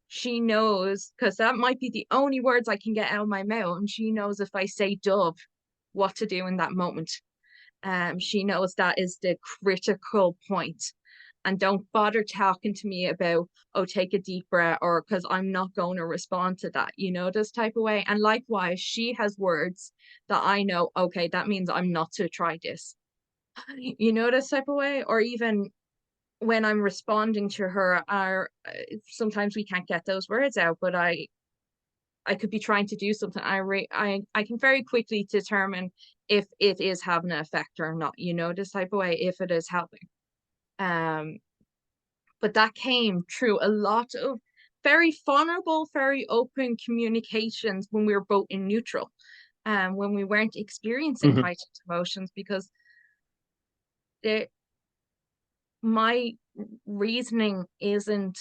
she knows, because that might be the only words I can get out of my mouth. And she knows if I say dove, what to do in that moment. She knows that is the critical point. And don't bother talking to me about, oh, take a deep breath, or because I'm not going to respond to that, this type of way. And likewise, she has words that I know, okay, that means I'm not to try this, this type of way. Or even when I'm responding to her, sometimes we can't get those words out, but I could be trying to do something. I can very quickly determine if it is having an effect or not, this type of way, if it is helping. But that came through a lot of very vulnerable, very open communications when we were both in neutral, when we weren't experiencing Mhm. heightened emotions, because my reasoning isn't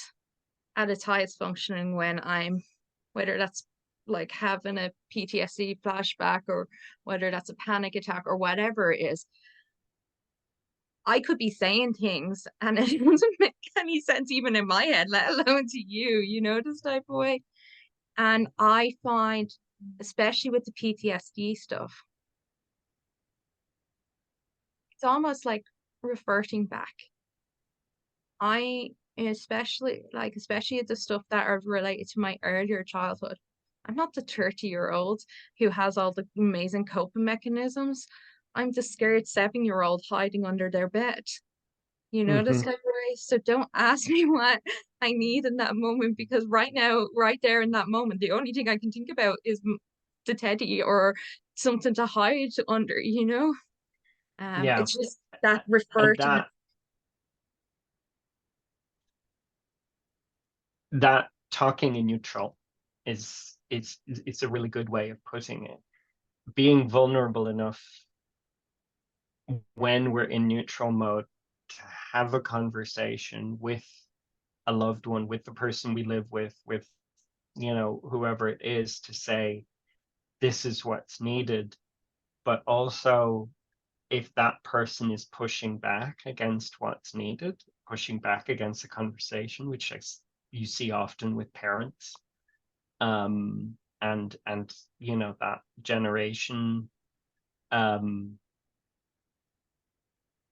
at its highest functioning when I'm, whether that's like having a PTSD flashback, or whether that's a panic attack or whatever it is, I could be saying things and it doesn't make any sense even in my head, let alone to you, you know, this type of way. And I find, especially with the PTSD stuff, it's almost like reverting back. I especially the stuff that are related to my earlier childhood. I'm not the 30-year-old who has all the amazing coping mechanisms. I'm the scared 7-year old hiding under their bed. You know, this type of way. So don't ask me what I need in that moment, because right now, right there in that moment, the only thing I can think about is the teddy or something to hide under, you know? Yeah, It's just that and reverting. that talking in neutral is it's a really good way of putting it. Being vulnerable enough when we're in neutral mode to have a conversation with a loved one, with the person we live with, you know, whoever it is, to say, this is what's needed. But also, if that person is pushing back against what's needed, pushing back against the conversation, which you see often with parents, and you know, that generation,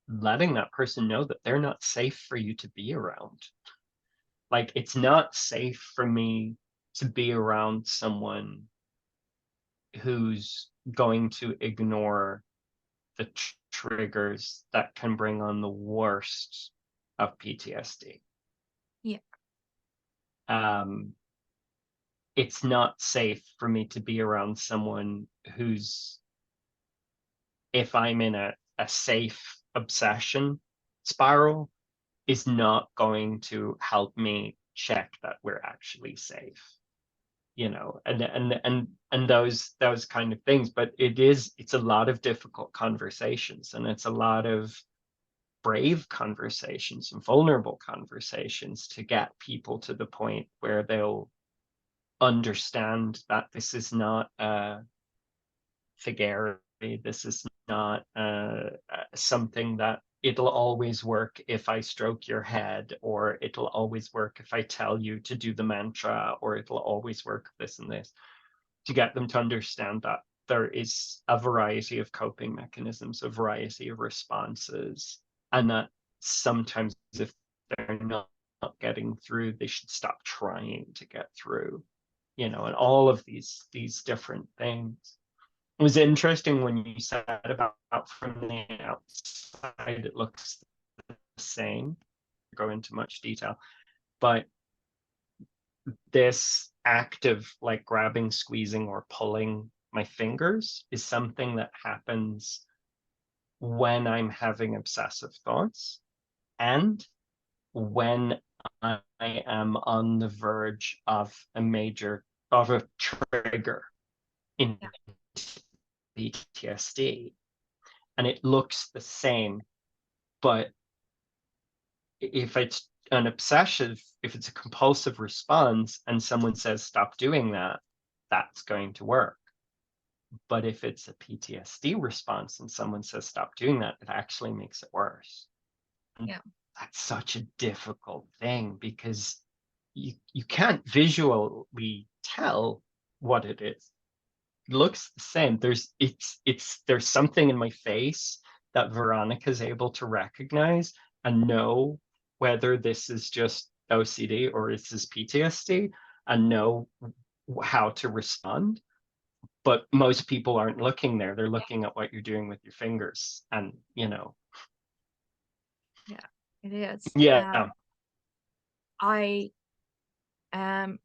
letting that person know that they're not safe for you to be around. Like, it's not safe for me to be around someone who's going to ignore the triggers that can bring on the worst of PTSD. Yeah. It's not safe for me to be around someone who's, if I'm in a safe obsession spiral, is not going to help me check that we're actually safe, you know, and those kind of things. But it's a lot of difficult conversations, and it's a lot of brave conversations and vulnerable conversations to get people to the point where they'll understand that this is not figare, this is not something that it'll always work if I stroke your head, or it'll always work if I tell you to do the mantra, or it'll always work this and this. To get them to understand that there is a variety of coping mechanisms, a variety of responses, and that sometimes if they're not getting through, they should stop trying to get through, you know, and all of these different things. It was interesting when you said about from the outside, it looks the same. Go into much detail, but this act of like grabbing, squeezing, or pulling my fingers is something that happens when I'm having obsessive thoughts and when I am on the verge of a trigger in PTSD. And it looks the same, but if it's an obsessive, if it's a compulsive response and someone says, stop doing that, that's going to work. But if it's a PTSD response and someone says, stop doing that, it actually makes it worse. And Yeah. that's such a difficult thing, because you can't visually tell what it is. It looks the same. There's something in my face that Veronica's able to recognize and know whether this is just OCD or this is PTSD, and know how to respond. But most people aren't looking there. They're looking at what you're doing with your fingers, and you know. Yeah, it is. Yeah. I am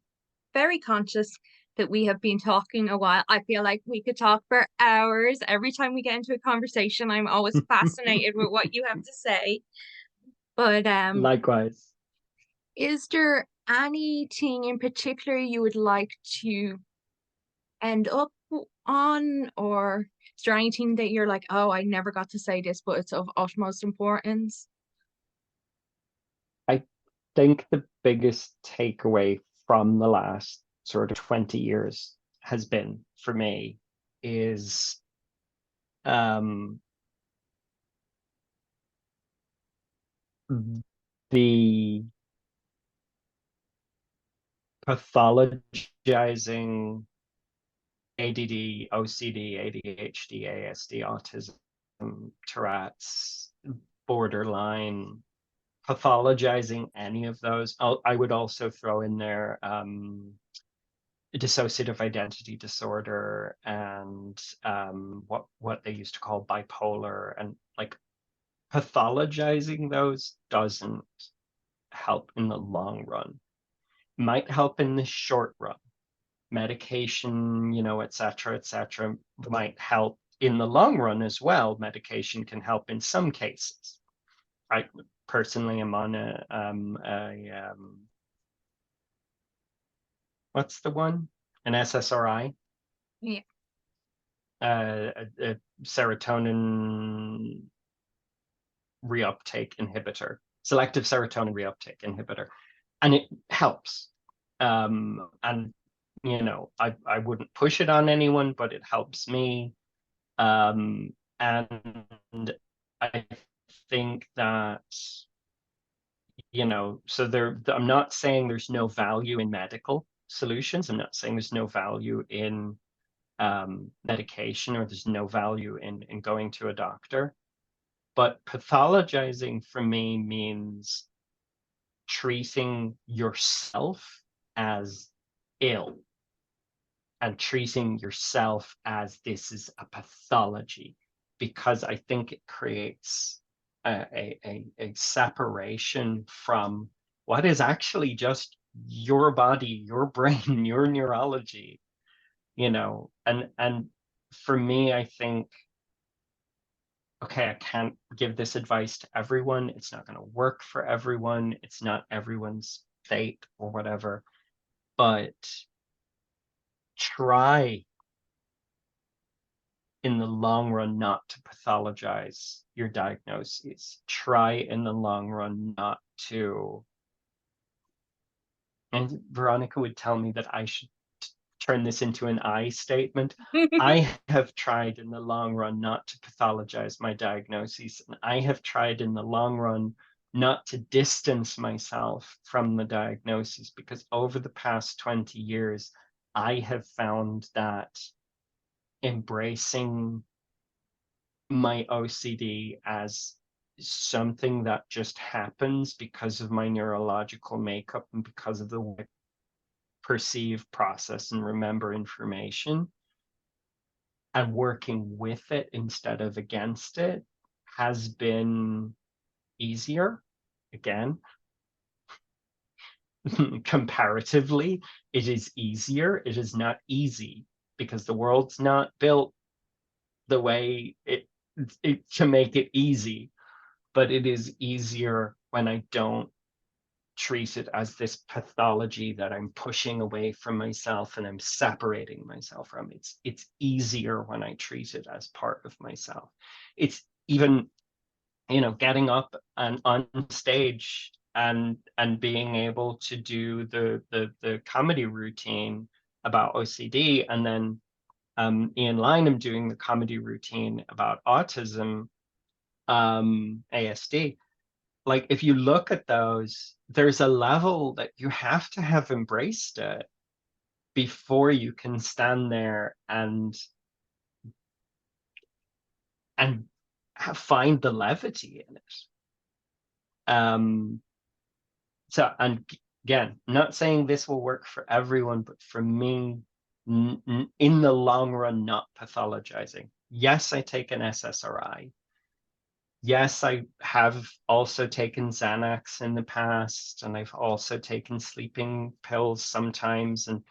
very conscious that we have been talking a while. I feel like we could talk for hours. Every time we get into a conversation, I'm always fascinated with what you have to say. But Likewise. is there anything in particular you would like to end up on, or is there anything that you're like, oh, I never got to say this, but it's of utmost importance? I think the biggest takeaway from the last sort of 20 years has been for me is the pathologizing ADD, OCD, ADHD, ASD, autism, Tourette's, borderline, pathologizing any of those. I would also throw in there dissociative identity disorder and what they used to call bipolar, and like pathologizing those doesn't help in the long run. Might help in the short run. Medication, et cetera, might help in the long run as well. Medication can help in some cases. I personally am on what's the one? An SSRI? Yeah. A serotonin reuptake inhibitor, selective serotonin reuptake inhibitor. And it helps. And I wouldn't push it on anyone, but it helps me. And I think that, so I'm not saying there's no value in medical solutions. I'm not saying there's no value in medication, or there's no value in going to a doctor. But pathologizing for me means treating yourself as ill and treating yourself as this is a pathology, because I think it creates a separation from what is actually just your body, your brain, your neurology, and for me, I think, okay, I can't give this advice to everyone. It's not going to work for everyone. It's not everyone's fate or whatever, but try in the long run not to pathologize your diagnoses. Try in the long run not to, and Veronica would tell me that I should turn this into an I statement. I have tried in the long run not to pathologize my diagnoses, and I have tried in the long run not to distance myself from the diagnosis, because over the past 20 years, I have found that embracing my OCD as something that just happens because of my neurological makeup and because of the way I perceive, process, and remember information, and working with it instead of against it has been easier. Again, comparatively, it is easier. It is not easy, because the world's not built the way it to make it easy, but it is easier when I don't treat it as this pathology that I'm pushing away from myself and I'm separating myself from. It's easier when I treat it as part of myself. It's even, getting up and on stage and being able to do the comedy routine about OCD, and then Ian Lynham doing the comedy routine about autism, ASD. Like, if you look at those, there's a level that you have to have embraced it before you can stand there and find the levity in it. So, and again, not saying this will work for everyone, but for me, in the long run, not pathologizing. Yes, I take an SSRI. Yes, I have also taken Xanax in the past, and I've also taken sleeping pills sometimes, and,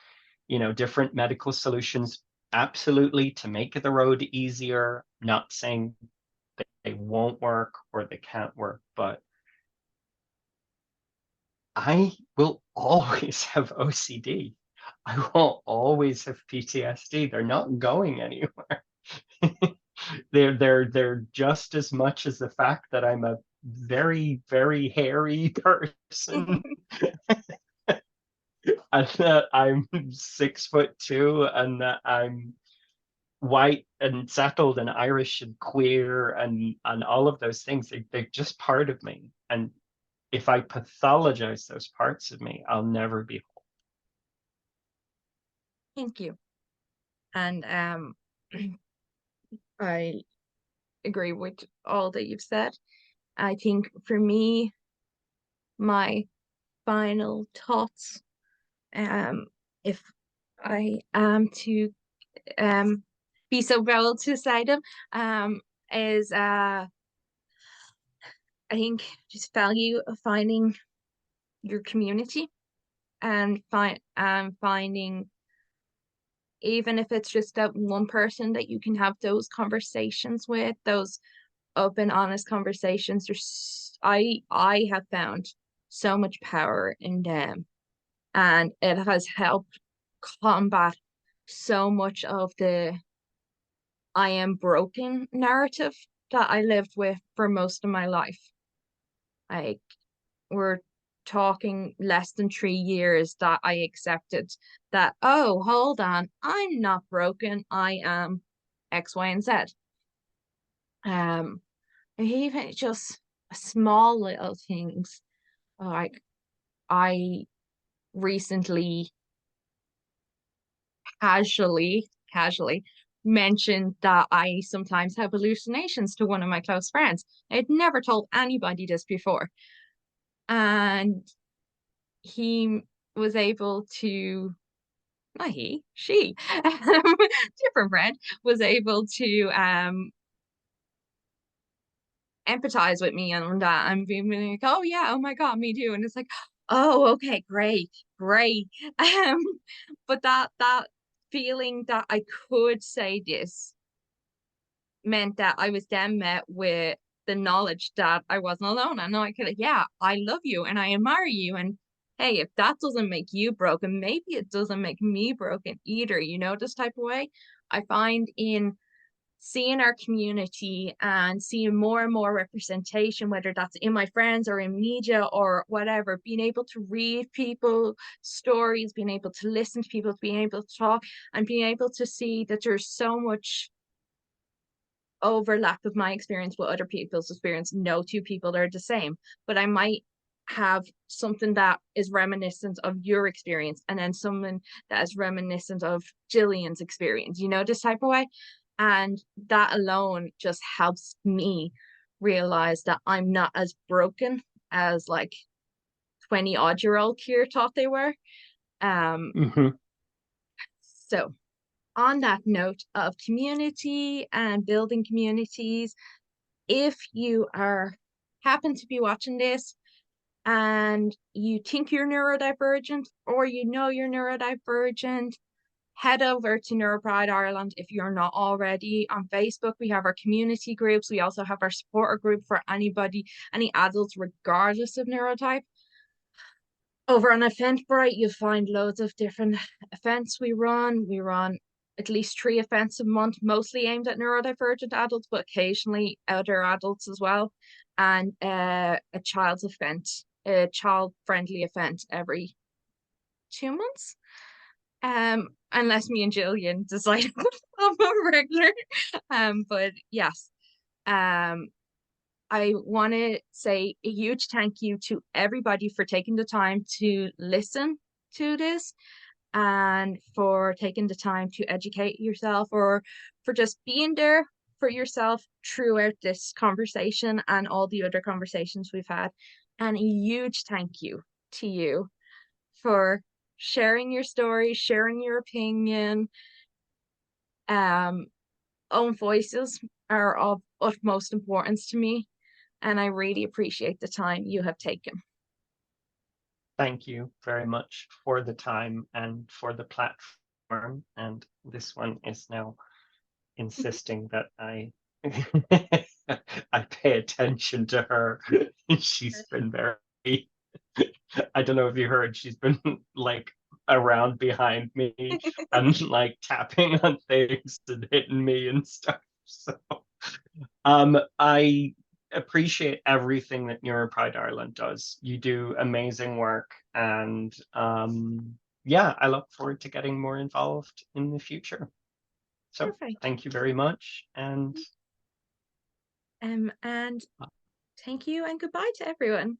different medical solutions, absolutely, to make the road easier. Not saying that they won't work or they can't work, but I will always have OCD. I will always have PTSD. They're not going anywhere. They're just as much as the fact that I'm a very, very hairy person. and that I'm 6'2" and that I'm white and settled and Irish and queer and all of those things. They're just part of me. And if I pathologize those parts of me, I'll never be whole. Thank you. And I agree with all that you've said. I think for me, my final thoughts, if I am to be so bold to say them, is I think just value of finding your community and finding, even if it's just that one person that you can have those conversations with, those open, honest conversations. I have found so much power in them, and it has helped combat so much of the I am broken narrative that I lived with for most of my life. Like, we're talking less than 3 years that I accepted that, oh, hold on, I'm not broken, I am X, Y, and Z. Even just small little things. Like, I recently casually mentioned that I sometimes have hallucinations to one of my close friends. I'd never told anybody this before. And he was able to, not he, she, different friend, was able to empathize with me on that and being like, oh yeah, oh my God, me too. And it's like, oh, okay, great. Um, but that feeling that I could say this meant that I was then met with the knowledge that I wasn't alone. And I could, yeah, I love you and I admire you. And hey, if that doesn't make you broken, maybe it doesn't make me broken either, this type of way. I find in seeing our community and seeing more and more representation, whether that's in my friends or in media or whatever, being able to read people's stories, being able to listen to people, being able to talk, and being able to see that there's so much overlap of my experience with other people's experience. No two people are the same, but I might have something that is reminiscent of your experience and then someone that is reminiscent of Jillian's experience, this type of way. And that alone just helps me realize that I'm not as broken as like 20-odd-year-old Cír thought they were. So on that note of community and building communities, if you happen to be watching this and you think you're neurodivergent or you're neurodivergent, head over to Neuro Pride Ireland if you're not already. On Facebook, we have our community groups. We also have our supporter group for any adults, regardless of neurotype. Over on Eventbrite, you'll find loads of different events we run. We run at least 3 events a month, mostly aimed at neurodivergent adults, but occasionally other adults as well. And a child-friendly event every 2 months. Unless me and Jillian decide on a regular. But yes. I want to say a huge thank you to everybody for taking the time to listen to this and for taking the time to educate yourself or for just being there for yourself throughout this conversation and all the other conversations we've had. And a huge thank you to you for sharing your story, sharing your opinion. Own voices are of utmost importance to me, and I really appreciate the time you have taken. Thank you very much for the time and for the platform. And this one is now insisting that I I pay attention to her. She's been very, I don't know if you heard, she's been like around behind me and like tapping on things and hitting me and stuff. So I appreciate everything that Neuro Pride Ireland does. You do amazing work, and yeah, I look forward to getting more involved in the future. So Perfect. thank you very much, and And thank you and goodbye to everyone.